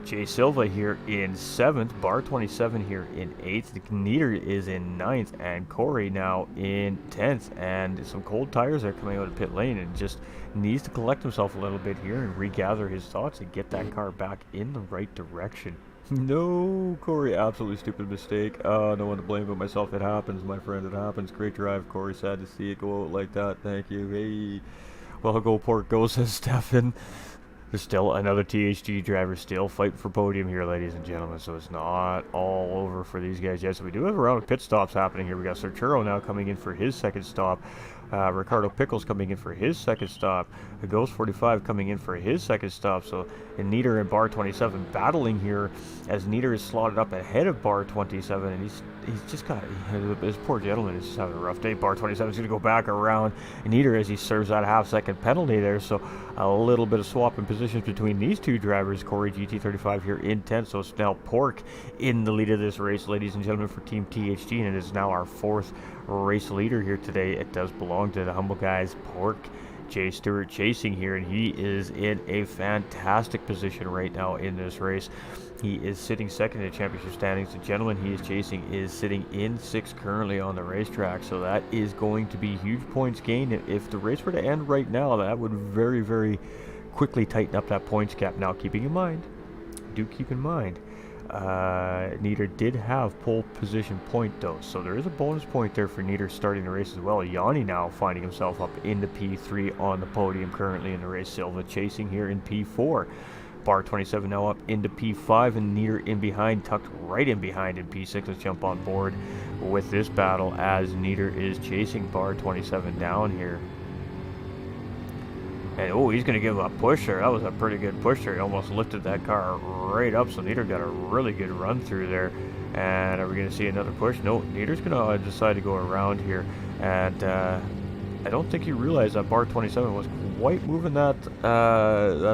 S1: Jay Silva here in 7th, Bar 27 here in 8th, Nieder is in 9th, and Corey now in 10th, and some cold tires are coming out of pit lane, and just needs to collect himself a little bit here and regather his thoughts and get that car back in the right direction. No, Corey, absolutely stupid mistake. No one to blame but myself. It happens, my friend, it happens. Great drive, Corey. Sad to see it go out like that. Thank you. Hey, well, go Pork, go, says Stefan. There's still another THG driver still fighting for podium here, ladies and gentlemen. So it's not all over for these guys yet. So we do have a round of pit stops happening here. We got Serturo now coming in for his second stop. Ricardo Pickles coming in for his second stop. The Ghost 45 coming in for his second stop. So Nieder and Bar 27 battling here as Nieder is slotted up ahead of Bar 27, and he's just got, this poor gentleman is just having a rough day. Bar 27 is going to go back around Nieder as he serves that half-second penalty there. So a little bit of swap in positions between these two drivers. Corey GT35 here in 10th. So it's now Pork in the lead of this race, ladies and gentlemen, for Team THG, and it is now our 4th race leader here today. It does belong to the humble guys, Pork. Jay Stewart chasing here, and he is in a fantastic position right now in this race. He is sitting second in the championship standings. The gentleman he is chasing is sitting in 6th currently on the racetrack, so that is going to be huge points gained. If the race were to end right now, that would very, very quickly tighten up that points gap. Now, keep in mind, Nieder did have pole position point though, so there is a bonus point there for Nieder starting the race as well. Yanni now finding himself up into P3 on the podium currently in the race. Silva chasing here in P4. Bar 27 now up into P5, and Nieder in behind, tucked right in behind in P6. Let's jump on board with this battle as Nieder is chasing Bar 27 down here. And oh, he's going to give a push there. That was a pretty good push there. He almost lifted that car right up, so Nieder got a really good run through there. And are we going to see another push? No, Nieder's going to decide to go around here. And I don't think he realized that Bar 27 was quite moving that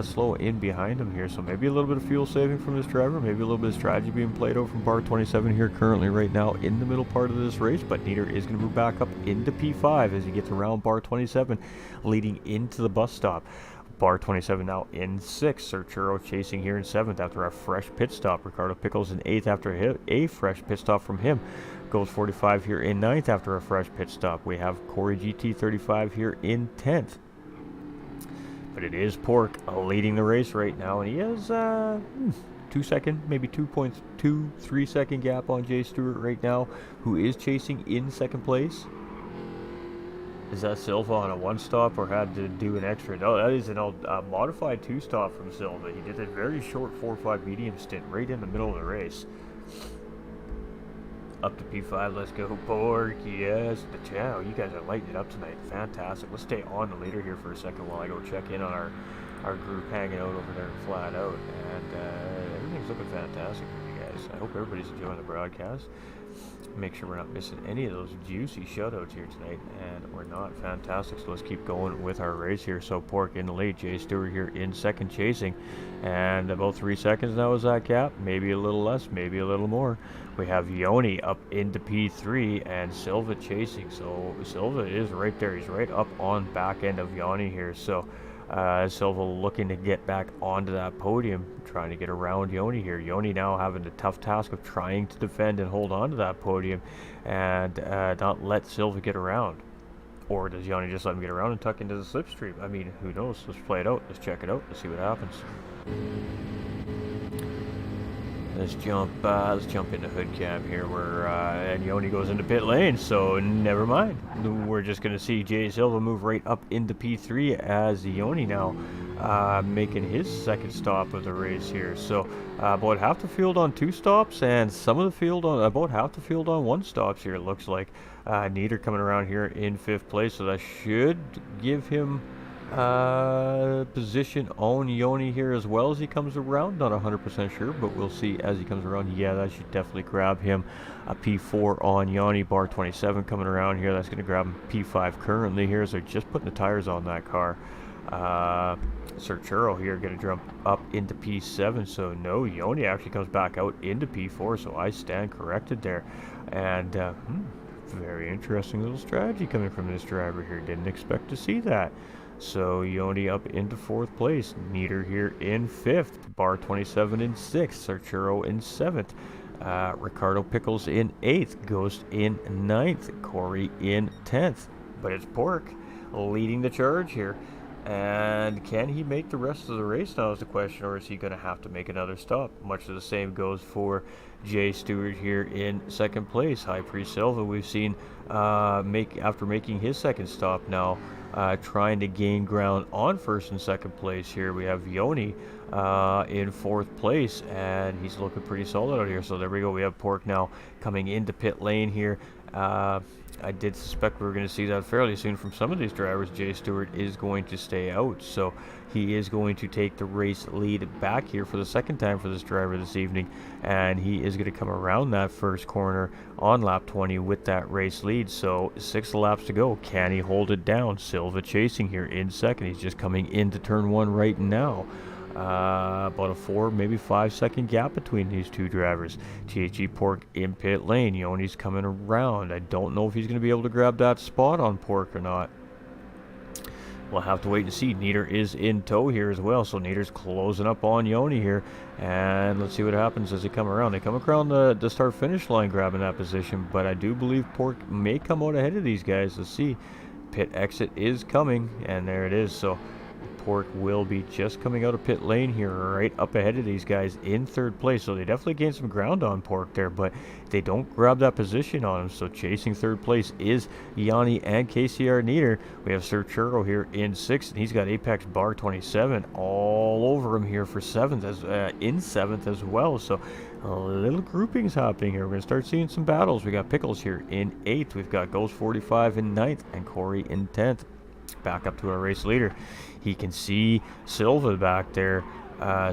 S1: slow in behind him here. So maybe a little bit of fuel saving from this driver. Maybe a little bit of strategy being played out from Bar 27 here currently right now in the middle part of this race. But Nieder is going to move back up into P5 as he gets around Bar 27, leading into the bus stop. Bar 27 now in 6th. Serturo chasing here in 7th after a fresh pit stop. Ricardo Pickles in 8th after a fresh pit stop from him. Ghost 45 here in 9th after a fresh pit stop. We have Corey GT35 here in 10th. But it is Pork leading the race right now, and he has 2 second, maybe 2.23 second gap on Jay Stewart right now, who is chasing in 2nd place. Is that Silva on a 1-stop or had to do an extra? No, that is a modified 2-stop from Silva. He did a very short 4-5 medium stint right in the middle of the race. Up to P5, let's go, Pork, yes. The channel, you guys are lighting it up tonight. Fantastic. Let's stay on the leader here for a second while I go check in on our group hanging out over there in Flatout. And everything's looking fantastic for you guys. I hope everybody's enjoying the broadcast. Make sure we're not missing any of those juicy shoutouts here tonight, and we're not. Fantastic. So let's keep going with our race here. So Pork in the lead, Jay Stewart here in 2nd chasing, and about 3 seconds now is that gap, maybe a little less, maybe a little more. We have Yoni up into P3 and Silva chasing, so Silva is right there. He's right up on back end of Yoni here. So Silva looking to get back onto that podium, trying to get around Yoni here. Yoni now having the tough task of trying to defend and hold on to that podium and not let Silva get around. Or does Yoni just let him get around and tuck into the slipstream? I mean, who knows? Let's play it out. Let's check it out. Let's see what happens. Let's jump into hood cam here where and Yoni goes into pit lane, so never mind. We're just going to see Jay Silva move right up into P3 as Yoni now making his 2nd stop of the race here. So about half the field on 2 stops and some of the field on about half the field on 1 stops here, it looks like. Nieder coming around here in 5th place, so that should give him position on Yoni here as well as he comes around. Not 100% sure, but we'll see as he comes around. Yeah, that should definitely grab him a P4 on Yoni. Bar 27 coming around here, that's going to grab him P5 currently here as they're just putting the tires on that car. Serturo here going to jump up into P7, so no, Yoni actually comes back out into P4, so I stand corrected there. And very interesting little strategy coming from this driver here. Didn't expect to see that. So Yoni up into 4th place. Nieder here in 5th. Bar 27 in 6th. Serturo in 7th. Ricardo Pickles in 8th. Ghost in 9th. Corey in 10th. But it's Pork leading the charge here And can he make the rest of the race now is the question, or is he going to have to make another stop? Much of the same goes for Jay Stewart here in second place. High Priest Silva, we've seen after making his second stop now, trying to gain ground on first and second place here. We have Yoni in fourth place, and he's looking pretty solid out here. So there we go. We have Pork now coming into pit lane here. I did suspect we were going to see that fairly soon from some of these drivers. Jay Stewart is going to stay out, so he is going to take the race lead back here for the second time for this driver this evening, and he is going to come around that first corner on lap 20 with that race lead. So 6 laps to go. Can he hold it down? Silva chasing here in second. He's just coming into turn 1 right now. About a 4, maybe 5 second gap between these two drivers. THG Pork in pit lane. Yoni's coming around. I don't know if he's going to be able to grab that spot on Pork or not. We'll have to wait and see. Nieder is in tow here as well, so Nieder's closing up on Yoni here. And let's see what happens as they come around. They come around the start-finish line grabbing that position, but I do believe Pork may come out ahead of these guys. Let's see. Pit exit is coming, and there it is. So Pork will be just coming out of pit lane here, right up ahead of these guys in third place. So they definitely gained some ground on Pork there, but they don't grab that position on him. So chasing third place is Yanni and KCR Nieder. We have Sir Churro here in sixth, and he's got Apex Bar 27 all over him here for seventh, in seventh as well. So a little groupings happening here. We're going to start seeing some battles. We got Pickles here in 8th. We've got Ghost 45 in 9th and Corey in 10th. Back up to our race leader. He can see Silva back there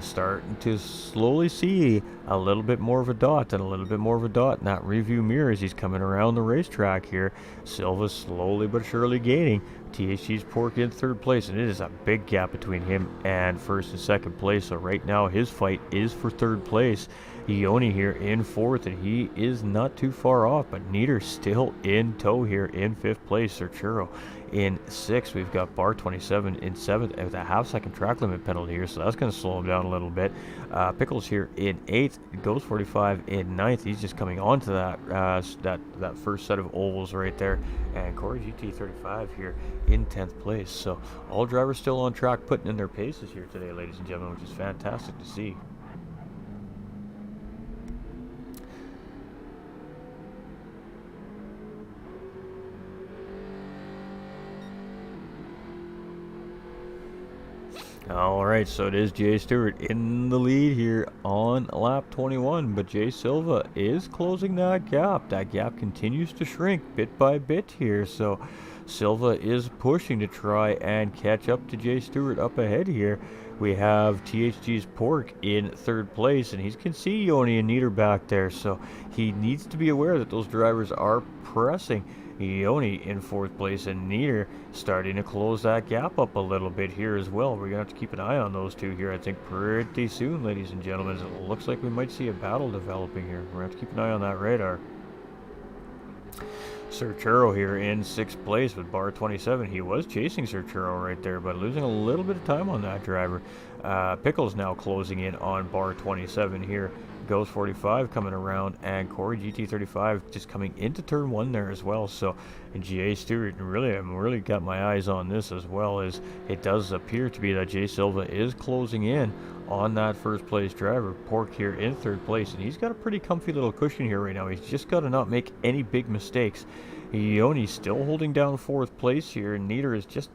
S1: starting to slowly see a little bit more of a dot and a little bit more of a dot in that review mirror as he's coming around the racetrack here. Silva slowly but surely gaining. THG's Pork in third place, and it is a big gap between him and first and second place. So right now his fight is for third place. Yoni here in fourth, and he is not too far off, but Nieder still in tow here in fifth place. Sir Churro in sixth. We've got Bar 27 in seventh with a half-second track limit penalty here, so that's going to slow him down a little bit. Pickles here in eighth. Ghost 45 in ninth. He's just coming onto that first set of ovals right there. And Corey GT45 here in 10th place. So all drivers still on track, putting in their paces here today, ladies and gentlemen, which is fantastic to see. Alright, so it is Jay Stewart in the lead here on lap 21, but Jay Silva is closing that gap. That gap continues to shrink bit by bit here, so Silva is pushing to try and catch up to Jay Stewart up ahead here. We have THG's Pork in third place, and he can see Yoni and Nieder back there, so he needs to be aware that those drivers are pressing. Yoni in fourth place, and Nieder starting to close that gap up a little bit here as well. We're going to have to keep an eye on those two here, I think, pretty soon, ladies and gentlemen. It looks like we might see a battle developing here. We're going to have to keep an eye on that radar. Sir Churro here in sixth place with Bar 27. He was chasing Sir Churro right there, but losing a little bit of time on that driver. Pickles now closing in on Bar 27 here. Ghost 45 coming around, and Corey GT35 just coming into turn 1 there as well. So, and Jay Stewart, really got my eyes on this as well, as it does appear to be that Jay Silva is closing in on that first place driver. Pork here in third place, and he's got a pretty comfy little cushion here right now. He's just got to not make any big mistakes. Yoni's still holding down fourth place here, and Nieder is just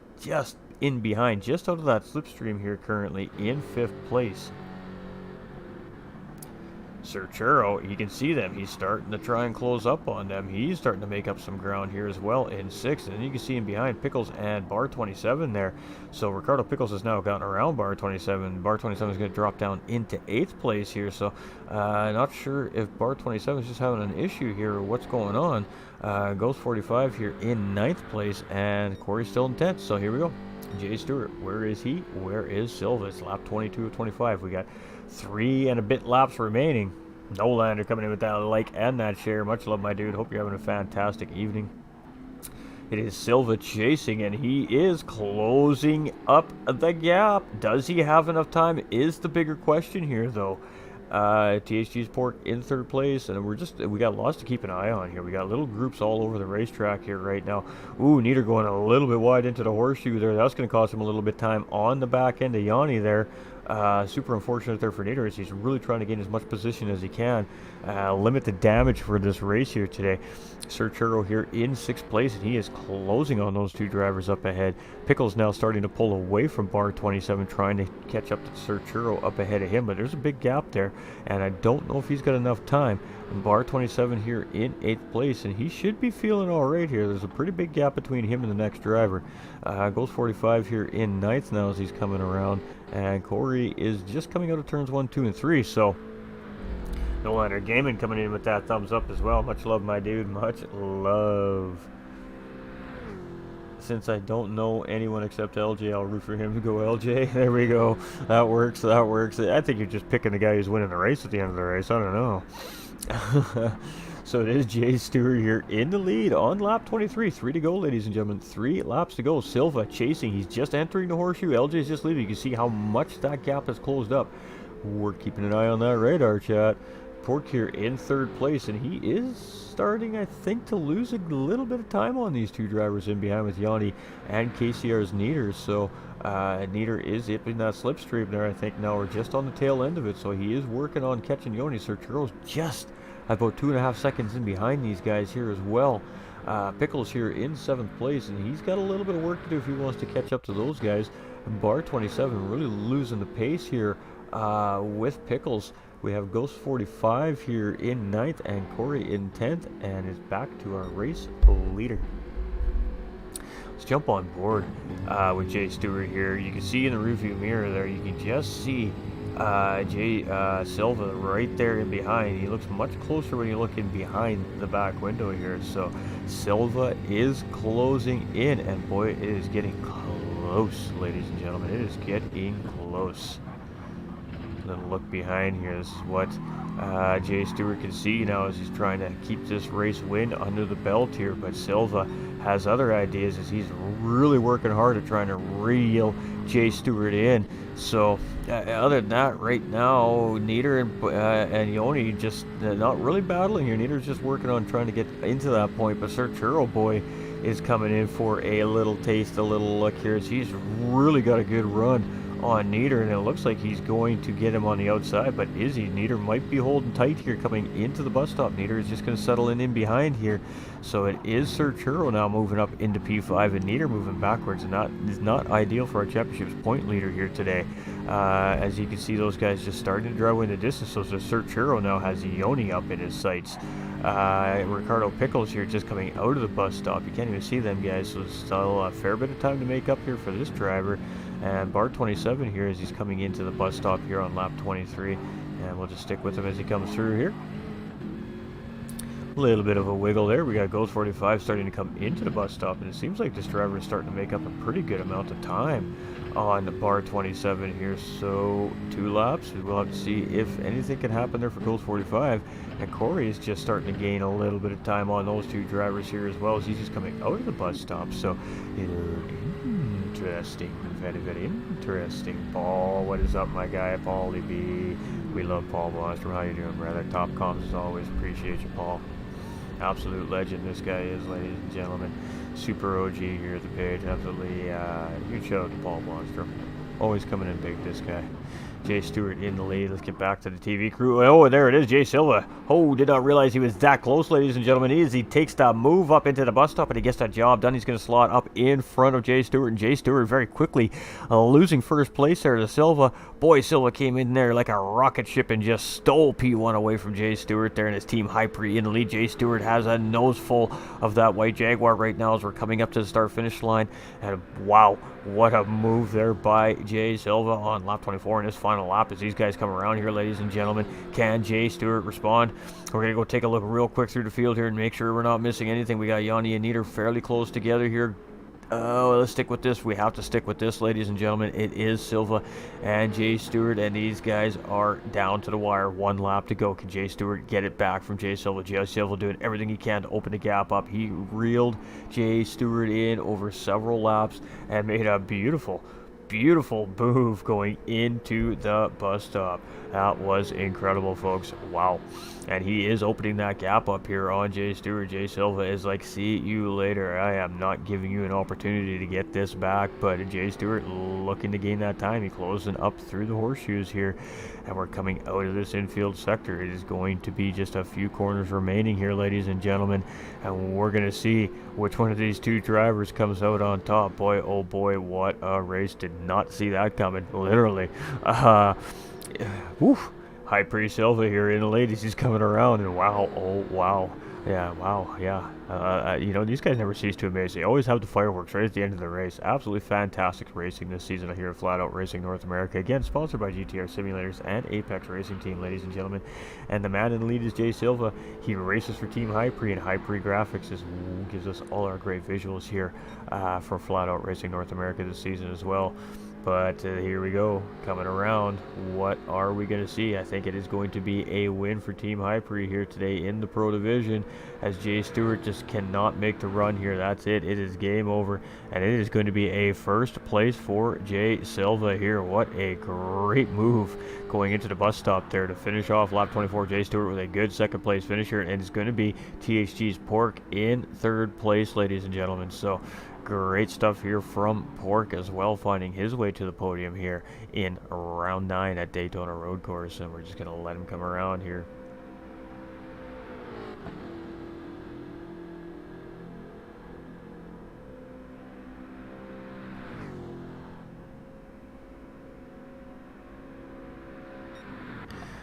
S1: in behind, just out of that slipstream here currently in fifth place. Sir Churro, you can see them. He's starting to try and close up on them. He's starting to make up some ground here as well in sixth. And then you can see him behind Pickles and Bar 27 there. So Ricardo Pickles has now gotten around Bar 27. Bar 27 is going to drop down into eighth place here. So not sure if Bar 27 is just having an issue here or what's going on. Ghost 45 here in ninth place, and Corey's still in 10th. So here we go. Jay Stewart, where is he? Where is Silva? It's lap 22 of 25. We got 3 and a bit laps remaining. Nolander coming in with that like and that share. Much love, my dude. Hope you're having a fantastic evening. It is Silva chasing, and he is closing up the gap. Does he have enough time is the bigger question here, though. THG's Pork in third place, and we got lots to keep an eye on here. We got little groups all over the racetrack here right now. Ooh, Nieder going a little bit wide into the horseshoe there. That's going to cost him a little bit of time on the back end of Yanni there. Super unfortunate there for Nieder as he's really trying to gain as much position as he can. Limit the damage for this race here today. Sir Churro here in 6th place, and he is closing on those two drivers up ahead. Pickles now starting to pull away from bar 27, trying to catch up to Sir Churro up ahead of him, but there's a big gap there, and I don't know if he's got enough time. And bar 27 here in 8th place, and he should be feeling all right here. There's a pretty big gap between him and the next driver. Goes 45 here in 9th now as he's coming around, and Corey is just coming out of turns 1, 2, and 3, so No Liner Gaming coming in with that thumbs up as well. Much love, my dude. Much love. Since I don't know anyone except LJ, I'll root for him to go LJ. There we go. That works. That works. I think you're just picking the guy who's winning the race at the end of the race. I don't know. So it is Jay Stewart here in the lead on lap 23. 3 to go, ladies and gentlemen. 3 laps to go. Silva chasing. He's just entering the horseshoe. LJ's just leaving. You can see how much that gap has closed up. We're keeping an eye on that radar, chat. Pork here in 3rd place, and he is starting, I think, to lose a little bit of time on these two drivers in behind with Yanni and KCR's Nieder. So Nieder is in that slipstream there. I think now we're just on the tail end of it, so he is working on catching Yanni. Sir Churro's just about 2.5 seconds in behind these guys here as well. Pickles here in 7th place, and he's got a little bit of work to do if he wants to catch up to those guys. And bar 27 really losing the pace here with Pickles. We have Ghost 45 here in 9th and Corey in 10th, and is back to our race leader. Let's jump on board with Jay Stewart here. You can see in the rearview mirror there, you can just see Jay Silva right there in behind. He looks much closer when you look in behind the back window here. So Silva is closing in, and boy, it is getting close, ladies and gentlemen. It is getting close. Look behind here. This is what Jay Stewart can see now as he's trying to keep this race win under the belt here, but Silva has other ideas as he's really working hard at trying to reel Jay Stewart in. So other than that, right now Nieder and Yoni just not really battling here. Nieder's just working on trying to get into that point, but Sir Churro boy is coming in for a little taste, a little look here as he's really got a good run on Nieder, and it looks like he's going to get him on the outside, but is he? Nieder might be holding tight here coming into the bus stop. Nieder is just going to settle in behind here. So it is Sir Churro now moving up into P5, and Nieder moving backwards, and that is not ideal for our championship's point leader here today. As you can see, those guys just starting to drive away in the distance, so Sir Churro now has Yoni up in his sights. Ricardo Pickles here just coming out of the bus stop. You can't even see them guys, so still a fair bit of time to make up here for this driver. And bar 27 here as he's coming into the bus stop here on lap 23, and we'll just stick with him as he comes through here. A little bit of a wiggle there. We got Ghost 45 starting to come into the bus stop, and it seems like this driver is starting to make up a pretty good amount of time on the bar 27 here. So 2 laps. We'll have to see if anything can happen there for Ghost 45. And Corey is just starting to gain a little bit of time on those two drivers here as well as he's just coming out of the bus stop. So interesting. Very, very interesting. Paul, what is up, my guy? Paulie B. We love Paul Blostrom. How you doing, brother? Top comms as always. Appreciate you, Paul. Absolute legend this guy is, ladies and gentlemen. Super OG here at the page. Absolutely huge shout out to Paul Blostrom. Always coming in big, this guy. Jay Stewart in the lead. Let's get back to the TV crew. Oh, there it is, Jay Silva. Oh, did not realize he was that close, ladies and gentlemen. He takes that move up into the bus stop, and he gets that job done. He's going to slot up in front of Jay Stewart, and Jay Stewart very quickly losing first place there to Silva. Boy, Silva came in there like a rocket ship and just stole P1 away from Jay Stewart there, and his team Hypre in the lead. Jay Stewart has a nose full of that white Jaguar right now as we're coming up to the start-finish line, and wow, what a move there by Jay Silva on lap 24 in his final lap as these guys come around here, ladies and gentlemen. Can Jay Stewart respond? We're going to go take a look real quick through the field here and make sure we're not missing anything. We got Yanni and Nieder fairly close together here. Oh, let's stick with this. We have to stick with this, ladies and gentlemen. It is Silva and Jay Stewart, and these guys are down to the wire. 1 lap to go. Can Jay Stewart get it back from Jay Silva? Jay Silva doing everything he can to open the gap up. He reeled Jay Stewart in over several laps and made a beautiful beautiful move going into the bus stop. That was incredible, folks. Wow. And he is opening that gap up here on Jay Stewart. Jay Silva is like, see you later. I am not giving you an opportunity to get this back. But Jay Stewart looking to gain that time. He closing up through the horseshoes here. And we're coming out of this infield sector. It is going to be just a few corners remaining here, ladies and gentlemen. And we're going to see which one of these two drivers comes out on top. Boy, oh boy, what a race. Did not see that coming, literally. Woof. High Priest Silva here in the ladies. He's coming around, and wow, oh wow. Yeah, wow, yeah. You know, these guys never cease to amaze. They always have the fireworks right at the end of the race. Absolutely fantastic racing this season here at Flatout Racing North America. Again, sponsored by GTR Simulators and Apex Racing Team, ladies and gentlemen. And the man in the lead is Jay Silva. He races for Team Hypre, and Hypre Graphics gives us all our great visuals here for Flatout Racing North America this season as well. But here we go, coming around. What are we going to see? I think it is going to be a win for Team Hypre here today in the Pro Division, as Jay Stewart just cannot make the run here. That's it. It is game over, and it is going to be a first place for Jay Silva here. What a great move going into the bus stop there to finish off lap 24. Jay Stewart with a good second place finish here, and it's going to be THG's Pork in third place, ladies and gentlemen. So great stuff here from Pork as well, finding his way to the podium here in round 9 at Daytona Road Course, and we're just going to let him come around here.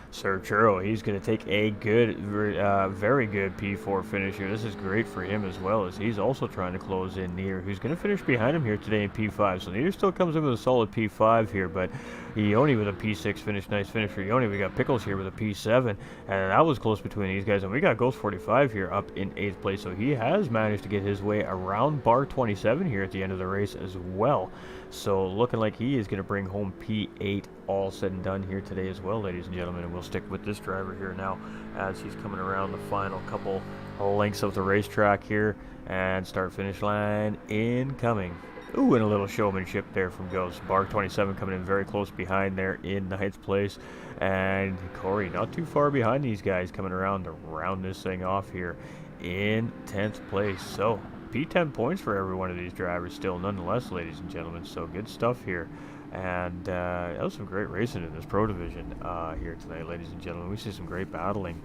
S1: Sir Churro, he's going to take a good, very good P4 finish here. This is great for him as well, as he's also trying to close in Near, who's going to finish behind him here today in P5. So Near still comes in with a solid P5 here, but Ione with a P6 finish. Nice finish for Ione. We got Pickles here with a P7, and that was close between these guys. And we got Ghost 45 here up in 8th place, so he has managed to get his way around bar 27 here at the end of the race as well. So looking like he is going to bring home P8 all said and done here today as well, ladies and gentlemen. And we'll stick with this driver here now as he's coming around the final couple lengths of the racetrack here, and start finish line incoming. Ooh, and a little showmanship there from Ghost. Bar 27 coming in very close behind there in 9th place. And Corey not too far behind these guys, coming around to round this thing off here in 10th place. So P10 points for every one of these drivers still, nonetheless, ladies and gentlemen. So good stuff here. And that was some great racing in this Pro Division here tonight, ladies and gentlemen. We see some great battling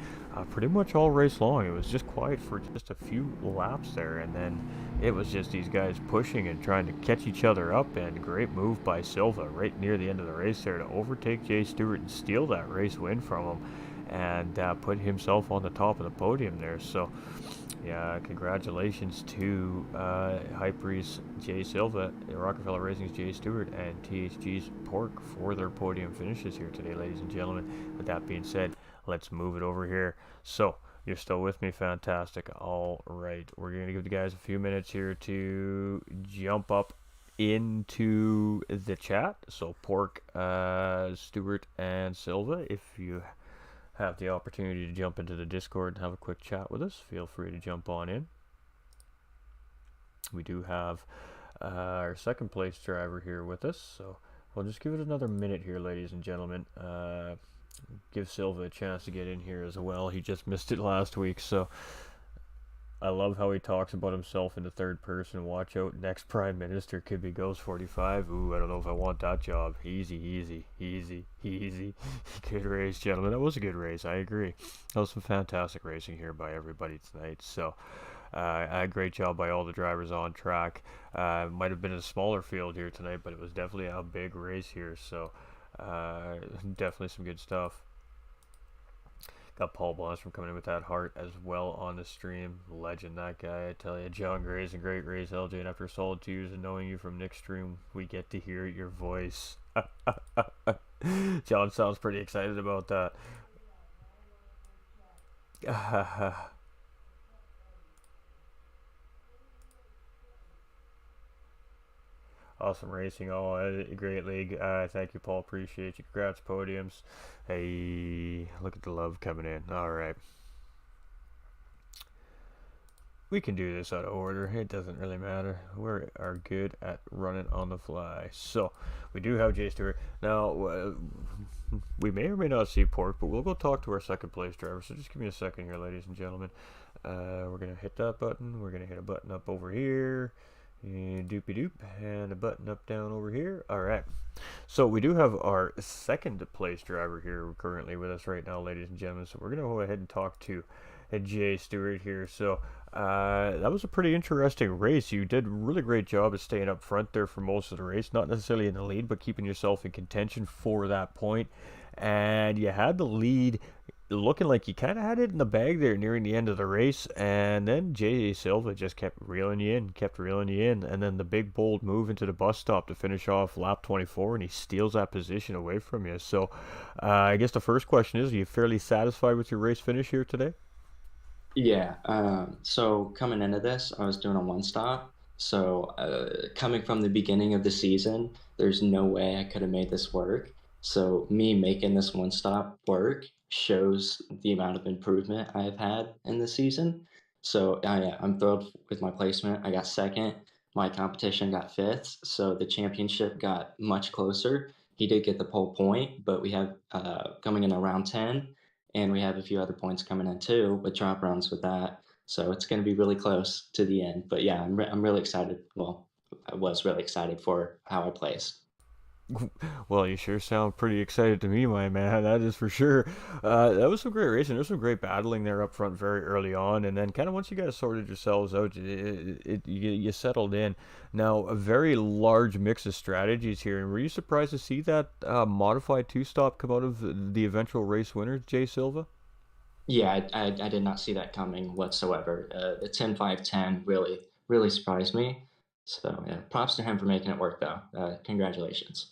S1: pretty much all race long. It was just quiet for just a few laps there, and then it was just these guys pushing and trying to catch each other up. And great move by Silva right near the end of the race there to overtake Jay Stewart and steal that race win from him, and put himself on the top of the podium there. So yeah, congratulations to Hypre's Jay Silva, Rockefeller Racing's Jay Stewart, and THG's Pork for their podium finishes here today, ladies and gentlemen. With that being said, let's move it over here. So, you're still with me? Fantastic. All right, we're going to give the guys a few minutes here to jump up into the chat. So, Pork, Stewart, and Silva, if you have the opportunity to jump into the Discord and have a quick chat with us, feel free to jump on in. We do have our second place driver here with us, so we'll just give it another minute here, ladies and gentlemen. Give Silva a chance to get in here as well. He just missed it last week, so I love how he talks about himself in the third person. Watch out, next Prime Minister could be Ghost 45. Ooh, I don't know if I want that job. Easy, easy, easy, easy. Good race, gentlemen. That was a good race, I agree. That was some fantastic racing here by everybody tonight. So, a great job by all the drivers on track. Might have been a smaller field here tonight, but it was definitely a big race here. So, definitely some good stuff. Got Paul Blostrom coming in with that heart as well on the stream. Legend, that guy, I tell you. John Gray's a great race, LJ. And after solid 2 years of knowing you from Nick's stream, we get to hear your voice. John sounds pretty excited about that. Awesome racing. Oh, great league. Thank you, Paul. Appreciate you. Congrats, podiums. Hey, look at the love coming in. All right. We can do this out of order. It doesn't really matter. We are good at running on the fly. So, we do have Jay Stewart. Now, we may or may not see Pork, but we'll go talk to our second place driver. So, just give me a second here, ladies and gentlemen. We're going to hit that button. We're going to hit a button up over here. And doopy doop. And a button up down over here. All right. So, we do have our second place driver here currently with us right now, ladies and gentlemen. So, we're going to go ahead and talk to Jay Stewart here. So, that was a pretty interesting race. You did a really great job of staying up front there for most of the race. Not necessarily in the lead, but keeping yourself in contention for that point. And you had the lead looking like you kind of had it in the bag there nearing the end of the race. And then J.A. Silva just kept reeling you in, kept reeling you in. And then the big, bold move into the bus stop to finish off lap 24, and he steals that position away from you. So I guess the first question is, are you fairly satisfied with your race finish here today?
S2: Yeah. So coming into this, I was doing a one stop. So coming from the beginning of the season, there's no way I could have made this work. So me making this one stop work shows the amount of improvement I have had in the season. So yeah, I'm thrilled with my placement. I got second. My competition got fifth. So the championship got much closer. He did get the pole point, but we have coming in around 10 and we have a few other points coming in too with drop rounds with that. So it's going to be really close to the end. But yeah, I'm really excited. Well, I was really excited for how I place.
S1: Well, you sure sound pretty excited to me, my man. That is for sure. That was some great racing. There was some great battling there up front very early on, and then kind of once you guys sorted yourselves out, you settled in. Now, a very large mix of strategies here, and were you surprised to see that modified two-stop come out of the eventual race winner, Jay Silva?
S2: Yeah, I did not see that coming whatsoever. The 10-5-10 really surprised me. So yeah, props to him for making it work though. Congratulations.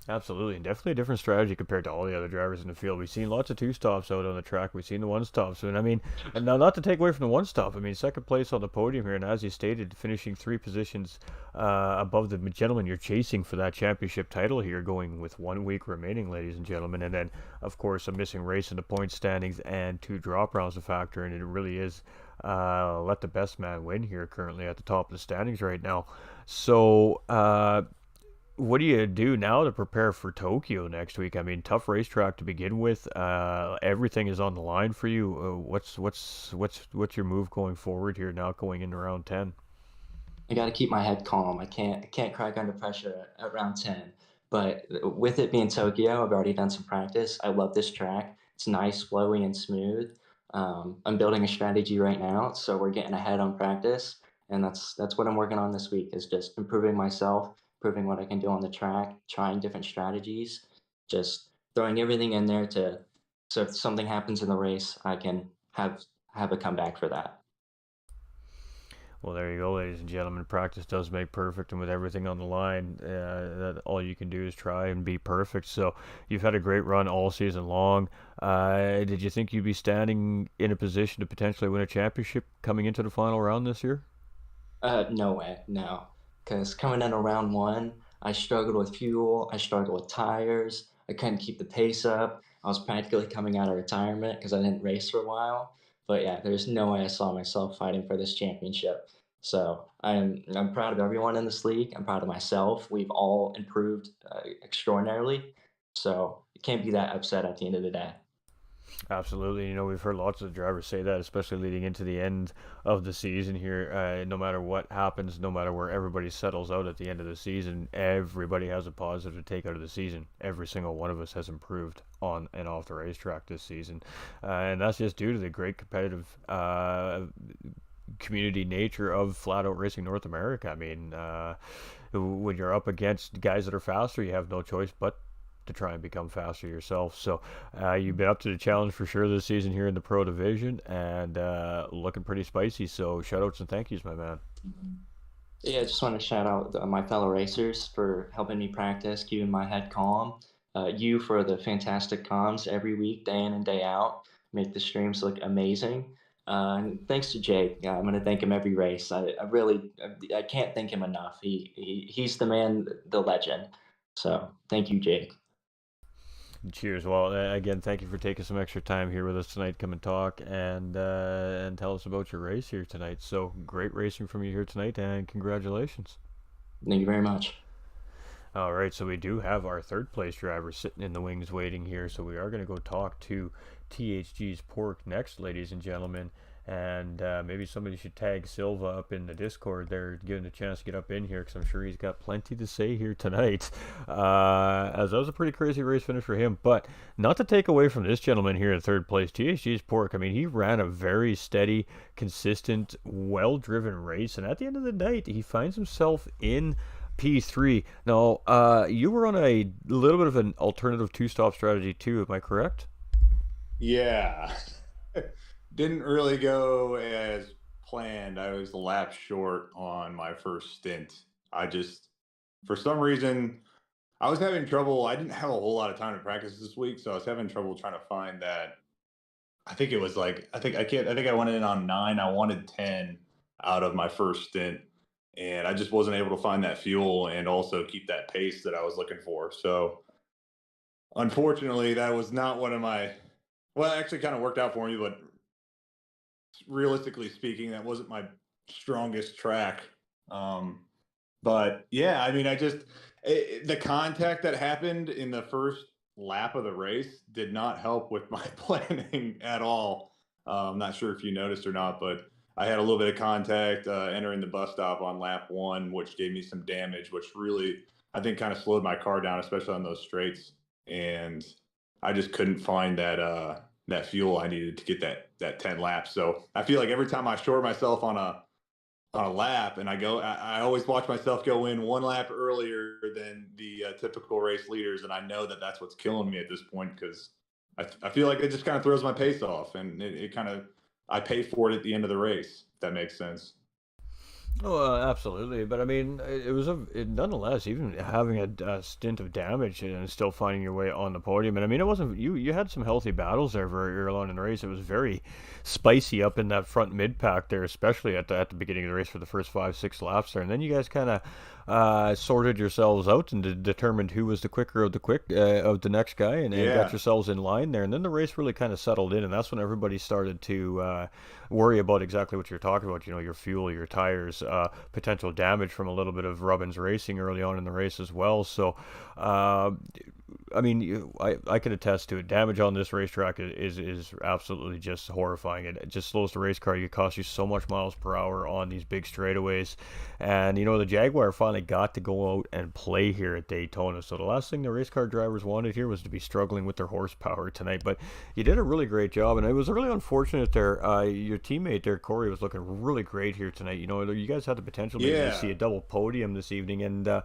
S1: Absolutely, and definitely a different strategy compared to all the other drivers in the field. We've seen lots of two stops out on the track. We've seen the one stops, and I mean, and now not to take away from the one stop. I mean, second place on the podium here, and as you stated, finishing three positions above the gentleman you're chasing for that championship title here, going with 1 week remaining, ladies and gentlemen, and then of course a missing race in the point standings and two drop rounds a factor, and it really is let the best man win here currently at the top of the standings right now. So what do you do now to prepare for Tokyo next week? I mean, tough racetrack to begin with. Everything is on the line for you. What's your move going forward here now, going into round 10?
S2: I got to keep my head calm. I can't crack under pressure at round 10. But with it being Tokyo, I've already done some practice. I love this track. It's nice, flowy, and smooth. I'm building a strategy right now, so we're getting ahead on practice, and that's what I'm working on this week is just improving myself, improving what I can do on the track, trying different strategies, just throwing everything in there to so if something happens in the race, I can have a comeback for that.
S1: Well, there you go, ladies and gentlemen. Practice does make perfect, and with everything on the line, that all you can do is try and be perfect. So you've had a great run all season long. Did you think you'd be standing in a position to potentially win a championship coming into the final round this year?
S2: No way, no. Because coming in round one, I struggled with fuel, I struggled with tires, I couldn't keep the pace up. I was practically coming out of retirement because I didn't race for a while. But yeah, there's no way I saw myself fighting for this championship. So I'm proud of everyone in this league. I'm proud of myself. We've all improved extraordinarily. So you can't be that upset at the end of the day.
S1: Absolutely. You know, we've heard lots of drivers say that, especially leading into the end of the season here. No matter what happens, no matter where everybody settles out at the end of the season, everybody has a positive to take out of the season. Every single one of us has improved on and off the racetrack this season. And that's just due to the great competitive community nature of Flatout Racing North America. I mean, when you're up against guys that are faster, you have no choice but to try and become faster yourself. So you've been up to the challenge for sure this season here in the Pro Division and looking pretty spicy. So shout outs and thank yous, my man.
S2: Yeah, I just want to shout out my fellow racers for helping me practice, keeping my head calm. You for the fantastic comms every week, day in and day out, make the streams look amazing. And thanks to Jake. I'm going to thank him every race. I really, I can't thank him enough. He's the man, the legend. So thank you, Jake.
S1: Cheers. Well, again, thank you for taking some extra time here with us tonight. Come and talk and tell us about your race here tonight. So great racing from you here tonight, and congratulations.
S2: Thank you very much.
S1: All right, so we do have our third place driver sitting in the wings waiting here. So we are going to go talk to THG's Pork next, ladies and gentlemen. And maybe somebody should tag Silva up in the Discord there, give him a chance to get up in here, because I'm sure he's got plenty to say here tonight. As that was a pretty crazy race finish for him. But not to take away from this gentleman here in third place, THG's Pork. I mean, he ran a very steady, consistent, well-driven race. And at the end of the night, he finds himself in P3. Now, you were on a little bit of an alternative two-stop strategy too, am I correct?
S3: Yeah. Didn't really go as planned. I was a lap short on my first stint. I just, for some reason, I was having trouble. I didn't have a whole lot of time to practice this week, so I was having trouble trying to find that. I think it was like, I think I can't, I think I went in on 9. I wanted 10 out of my first stint, and I just wasn't able to find that fuel and also keep that pace that I was looking for. So unfortunately, that was not one of my, well, it actually kind of worked out for me, but realistically speaking, that wasn't my strongest track. Um, but yeah, I mean, the contact that happened in the first lap of the race did not help with my planning at all. I'm not sure if you noticed or not, but I had a little bit of contact entering the bus stop on lap 1, which gave me some damage, which really, I think, kind of slowed my car down, especially on those straights. And I just couldn't find that fuel I needed to get that 10 laps. So I feel like every time I short myself on a lap, and I always watch myself go in one lap earlier than the typical race leaders, and I know that that's what's killing me at this point, because I feel like it just kind of throws my pace off, and it kind of, I pay for it at the end of the race, if that makes sense.
S1: Oh, absolutely. But I mean, nonetheless, even having a stint of damage and still finding your way on the podium. And I mean, it wasn't you. You had some healthy battles there very early on in the race. It was very spicy up in that front mid pack there, especially at the beginning of the race for the first 5, 6 laps there. And then you guys kind of sorted yourselves out and determined who was the quicker of the next guy, and got
S3: Yeah.
S1: yourselves in line there. And then the race really kind of settled in, and that's when everybody started to worry about exactly what you're talking about. You know, your fuel, your tires, potential damage from a little bit of Robbins racing early on in the race as well. So, uh, I mean, I can attest to it. Damage on this racetrack is absolutely just horrifying. It just slows the race car. It costs you so much miles per hour on these big straightaways. And, you know, the Jaguar finally got to go out and play here at Daytona. So the last thing the race car drivers wanted here was to be struggling with their horsepower tonight. But you did a really great job. And it was really unfortunate there. Your teammate there, Corey, was looking really great here tonight. You know, you guys had the potential maybe to see
S3: Yeah.
S1: a double podium this evening. And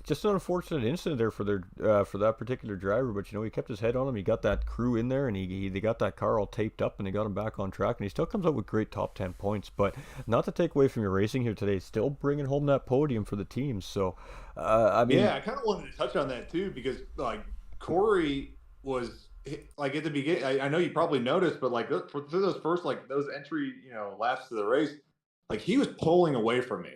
S1: just an unfortunate incident there for that particular driver. But you know, he kept his head on him. He got that crew in there, and they got that car all taped up, and they got him back on track. And he still comes out with great top 10 points. But not to take away from your racing here today, still bringing home that podium for the team. So, I mean,
S3: Yeah, I kind of wanted to touch on that too, because like Corey was like at the beginning. I know you probably noticed, but like through those first, like those entry, laps to the race, like he was pulling away from me.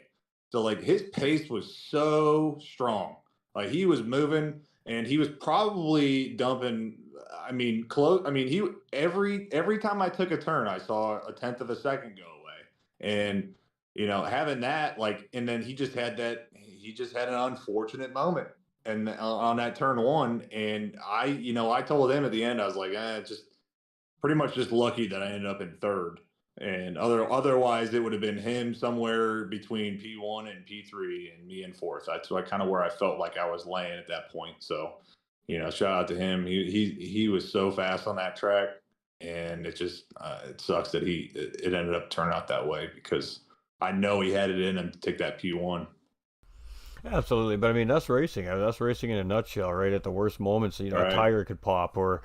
S3: So like his pace was so strong. Like he was moving, and he was probably dumping. I mean, close. I mean, he every time I took a turn, I saw a tenth of a second go away, and having that, like, and then he just had an unfortunate moment and on that turn 1, and I told him at the end, I was like, just pretty much just lucky that I ended up in third, and otherwise it would have been him somewhere between P1 and P3 and me in fourth. That's like kind of where I felt like I was laying at that point. So, shout out to him. He was so fast on that track, and it sucks that it ended up turning out that way, because I know he had it in him to take that P1.
S1: absolutely, but I mean that's racing. I mean, that's racing in a nutshell, right? At the worst moments, you know, a
S3: Right.
S1: tire could pop, or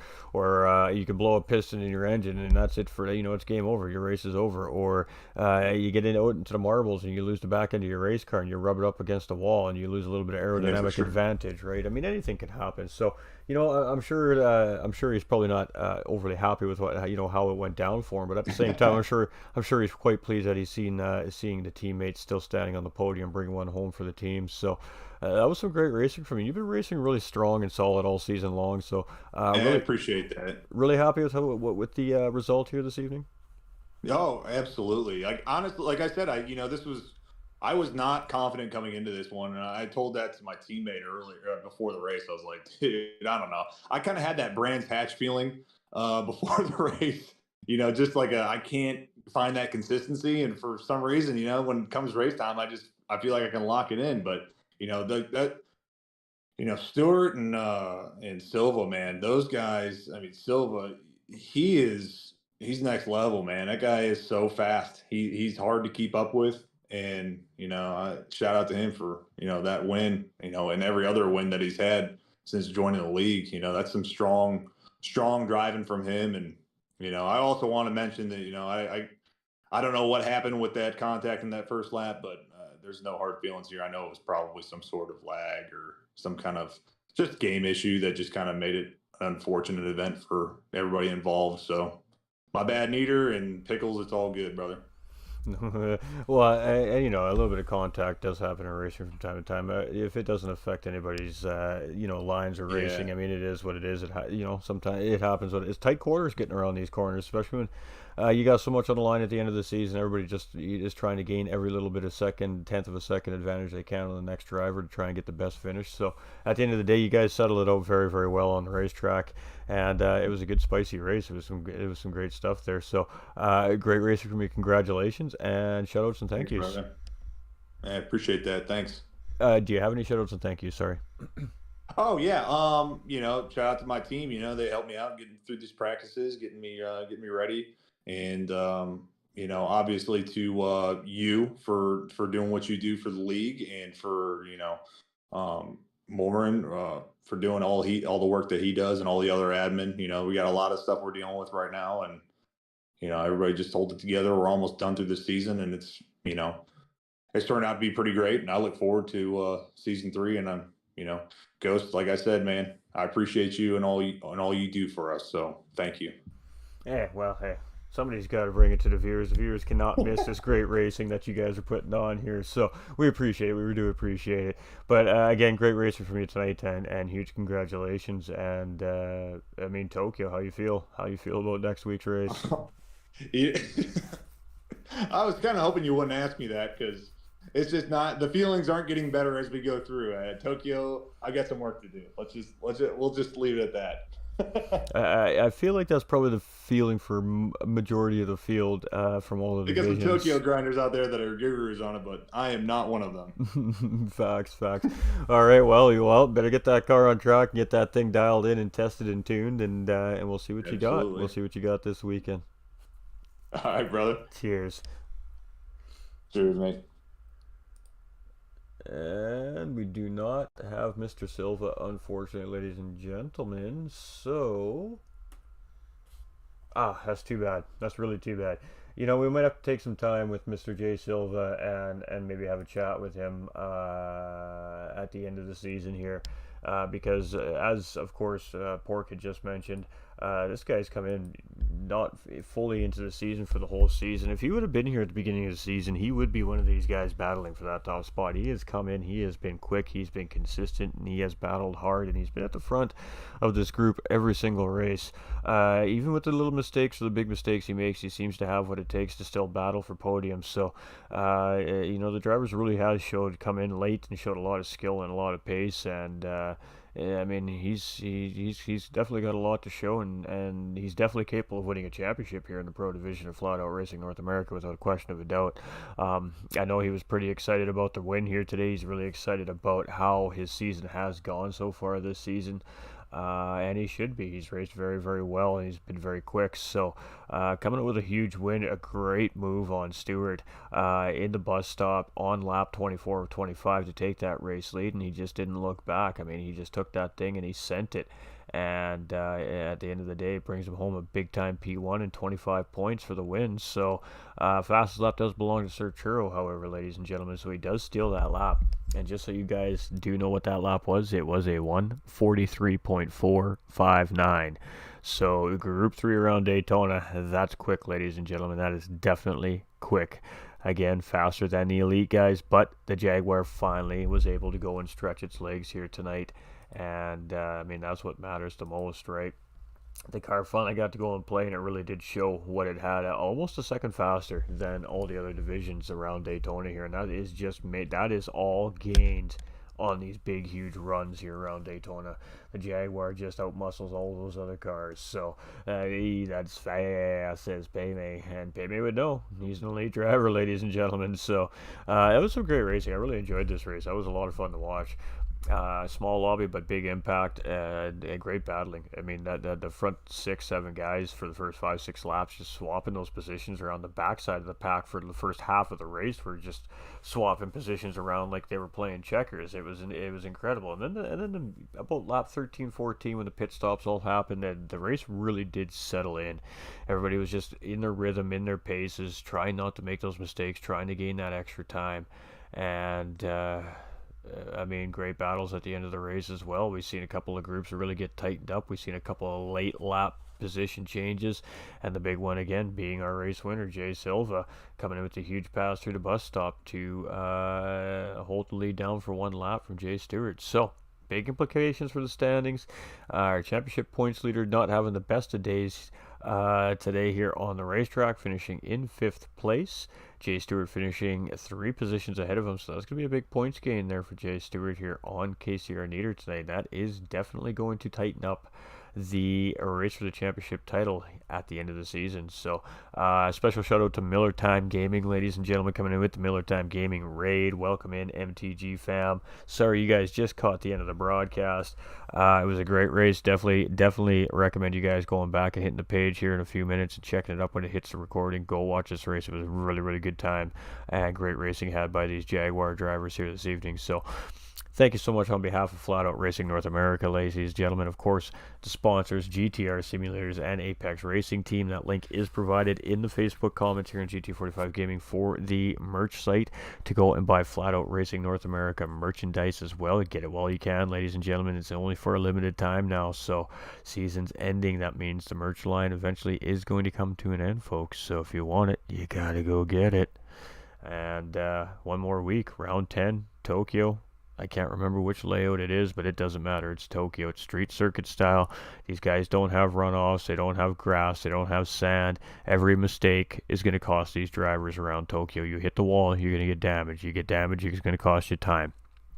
S1: you could blow a piston in your engine, and that's it for it's game over. Your race is over. Or you get out into the marbles and you lose the back end of your race car and you rub it up against the wall and you lose a little bit of
S3: Yeah, for
S1: aerodynamic
S3: sure.
S1: advantage, right? I mean anything can happen. So I'm sure he's probably not overly happy with how it went down for him. But at the same time, I'm sure he's quite pleased that he's seeing the teammates still standing on the podium, bringing one home for the team. So. So that was some great racing from you. You've been racing really strong and solid all season long. So
S3: I
S1: really,
S3: appreciate that.
S1: really happy with with the result here this evening.
S3: Oh, absolutely. Like honestly, like I said, I was not confident coming into this one, and I told that to my teammate earlier before the race. I was like, dude, I don't know. I kind of had that Brands Hatch feeling before the race. Just like I can't find that consistency, and for some reason, when it comes race time, I feel like I can lock it in. But that Stewart and Silva, man, those guys. I mean, Silva, he's next level, man. That guy is so fast. He's hard to keep up with, and I shout out to him for that win, and every other win that he's had since joining the league. That's some strong driving from him, and I also want to mention that I don't know what happened with that contact in that first lap, but there's no hard feelings here. I know it was probably some sort of lag or some kind of just game issue that just kind of made it an unfortunate event for everybody involved. So my bad, Neater and Pickles. It's all good, brother.
S1: Well, a little bit of contact does happen in racing from time to time. If it doesn't affect anybody's, lines or racing,
S3: Yeah.
S1: I mean, it is what it is. Sometimes it happens. It's tight quarters getting around these corners, especially when you got so much on the line at the end of the season. Everybody just is trying to gain every little bit of tenth of a second advantage they can on the next driver to try and get the best finish. So at the end of the day, you guys settled it out very, very well on the racetrack, and it was a good, spicy race. It was some great stuff there. So great racing for me. Congratulations and shoutouts and thank
S3: Thanks,
S1: yous.
S3: brother. I appreciate that. Thanks.
S1: Do you have any shoutouts and thank yous? Sorry.
S3: Oh yeah. Shout out to my team. They helped me out getting through these practices, getting me ready, and obviously to you for doing what you do for the league, and for Morin for doing all the work that he does, and all the other admin. We got a lot of stuff we're dealing with right now, and everybody just hold it together. We're almost done through the season, and it's turned out to be pretty great, and I look forward to season 3. And I'm, Ghost, like I said, man, I appreciate you and all you do for us. So thank you.
S1: Hey, somebody's got to bring it to the viewers. The viewers cannot miss this great racing that you guys are putting on here. So we appreciate it. We do appreciate it. But again, great racing from you tonight, and huge congratulations. And Tokyo, how you feel? How you feel about next week's race?
S3: Yeah. I was kind of hoping you wouldn't ask me that, because it's just not, the feelings aren't getting better as we go through. Tokyo, I got some work to do. We'll just leave it at that.
S1: I feel like that's probably the feeling for a majority of the field from all the
S3: We got some
S1: divisions.
S3: Tokyo grinders out there that are gurus on it, but I am not one of them.
S1: Facts. All right, well, better get that car on track and get that thing dialed in and tested and tuned, and we'll see what you got.
S3: Absolutely.
S1: We'll see what you got this weekend.
S3: All right, brother.
S1: Cheers.
S3: Cheers, mate.
S1: And we do not have Mr. Silva, unfortunately, ladies and gentlemen. So, that's too bad. That's really too bad. We might have to take some time with Mr. J Silva and maybe have a chat with him at the end of the season here. Because as of course Pork had just mentioned, this guy's come in not fully into the season for the whole season. If he would have been here at the beginning of the season, he would be one of these guys battling for that top spot. He has come in, he has been quick, he's been consistent, and he has battled hard, and he's been at the front of this group every single race. Even with the little mistakes or the big mistakes he makes, he seems to have what it takes to still battle for podiums. So the drivers really has come in late and showed a lot of skill and a lot of pace, and he's definitely got a lot to show, and he's definitely capable of winning a championship here in the pro division of Flatout Racing North America without a question of a doubt. I know he was pretty excited about the win here today. He's really excited about how his season has gone so far this season. And he should be. He's raced very, very well, and he's been very quick. So, coming up with a huge win, a great move on Stewart in the bus stop on lap 24 of 25 to take that race lead, and he just didn't look back. I mean, he just took that thing and he sent it. And at the end of the day, it brings him home a big-time P1 and 25 points for the win. So, fastest lap does belong to Sir Churro, however, ladies and gentlemen. So he does steal that lap. And just so you guys do know what that lap was, it was a 1:43.459. So Group 3 around Daytona, that's quick, ladies and gentlemen. That is definitely quick. Again, faster than the elite guys, but the Jaguar finally was able to go and stretch its legs here tonight. And, I mean, that's what matters the most, right? The car finally got to go and play, and it really did show what it had. Almost a second faster than all the other divisions around Daytona here, and that is just made. That is all gained on these big, huge runs here around Daytona. The Jaguar just outmuscles all those other cars. So that's fast, says Payme, and Payme would know. He's an elite driver, ladies and gentlemen. So it was some great racing. I really enjoyed this race. That was a lot of fun to watch. Small lobby, but big impact and great battling. I mean, the front 6-7 guys for the first 5-6 laps just swapping those positions around the backside of the pack for the first half of the race. Were just swapping positions around like they were playing checkers. It was incredible. And then about lap 13, 14, when the pit stops all happened, and the race really did settle in. Everybody was just in their rhythm, in their paces, trying not to make those mistakes, trying to gain that extra time, and. I mean, great battles at the end of the race as well. We've seen a couple of groups really get tightened up. We've seen a couple of late lap position changes, and the big one again being our race winner, Jay Silva, coming in with a huge pass through the bus stop to hold the lead down for one lap from Jay Stewart. So, big implications for the standings. Our championship points leader not having the best of days today here on the racetrack, finishing in 5th place. Jay Stewart finishing 3 positions ahead of him, so that's going to be a big points gain there for Jay Stewart here on KCR Nieder tonight. That is definitely going to tighten up the race for the championship title at the end of the season. So special shout out to Miller Time Gaming, ladies and gentlemen, coming in with the Miller Time Gaming raid. Welcome in, MTG fam. Sorry you guys just caught the end of the broadcast. It was a great race. Definitely recommend you guys going back and hitting the page here in a few minutes and checking it up when it hits the recording. Go watch this race. It was a really good time and great racing had by these Jaguar drivers here this evening. So thank you so much on behalf of Flatout Racing North America, ladies and gentlemen. Of course, the sponsors, GTR Simulators and Apex Racing Team. That link is provided in the Facebook comments here in GT45 Gaming for the merch site to go and buy Flatout Racing North America merchandise as well. Get it while you can, ladies and gentlemen. It's only for a limited time now, so season's ending. That means the merch line eventually is going to come to an end, folks. So if you want it, you gotta go get it. And one more week, round 10, Tokyo. I can't remember which layout it is, but it doesn't matter. It's Tokyo. It's street circuit style. These guys don't have runoffs. They don't have grass. They don't have sand. Every mistake is going to cost these drivers around Tokyo. You hit the wall, you're going to get damaged. You get damaged, it's going to cost you time.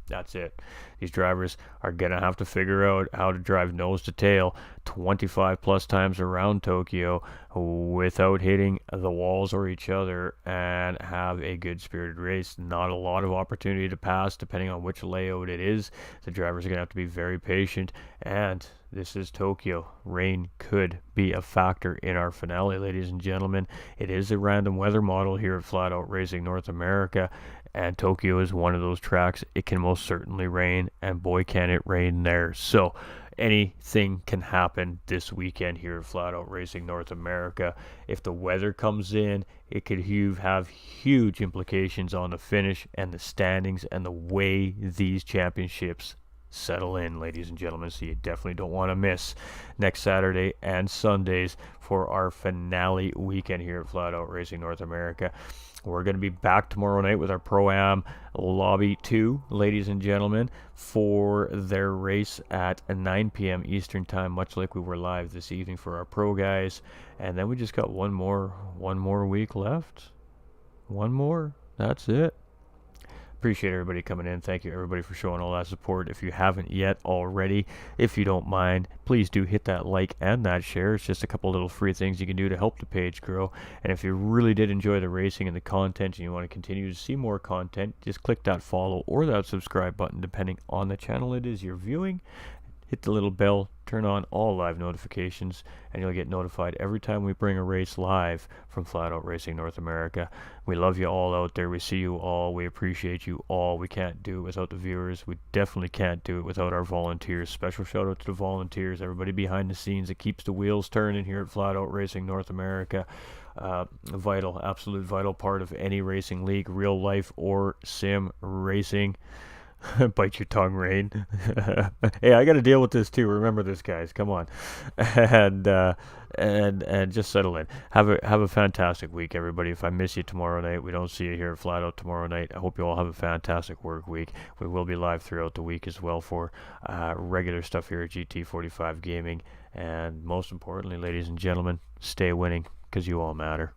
S1: That's it. These drivers are going to have to figure out how to drive nose to tail 25 plus times around Tokyo without hitting the walls or each other and have a good spirited race. Not a lot of opportunity to pass depending on which layout it is. The drivers are going to have to be very patient, and this is Tokyo. Rain could be a factor in our finale, ladies and gentlemen. It is a random weather model here at Flatout Racing North America, and Tokyo is one of those tracks. It can most certainly rain, and boy can it rain there. So anything can happen this weekend here at Flatout Racing North America. If the weather comes in, it could have huge implications on the finish and the standings and the way these championships settle in, ladies and gentlemen. So you definitely don't want to miss next Saturday and Sundays for our finale weekend here at Flatout Racing North America. We're going to be back tomorrow night with our Pro-Am Lobby 2, ladies and gentlemen, for their race at 9 p.m. Eastern Time, much like we were live this evening for our Pro guys. And then we just got one more week left. One more. That's it. Appreciate everybody coming in. Thank you, everybody, for showing all that support. If you haven't yet already, if you don't mind, please do hit that like and that share. It's just a couple little free things you can do to help the page grow. And if you really did enjoy the racing and the content and you want to continue to see more content, just click that follow or that subscribe button, depending on the channel it is you're viewing. Hit the little bell, turn on all live notifications, and you'll get notified every time we bring a race live from Flatout Racing North America. We love you all out there. We see you all. We appreciate you all. We can't do it without the viewers. We definitely can't do it without our volunteers. Special shout out to the volunteers, everybody behind the scenes that keeps the wheels turning here at Flatout Racing North America. Absolute vital part of any racing league, real life or sim racing. Bite your tongue, Rain. Hey, I got to deal with this too. Remember this, guys. Come on, and just settle in. Have a fantastic week, everybody. If I miss you tomorrow night, we don't see you here at Flatout tomorrow night. I hope you all have a fantastic work week. We will be live throughout the week as well for regular stuff here at GT45 Gaming. And most importantly, ladies and gentlemen, stay winning because you all matter.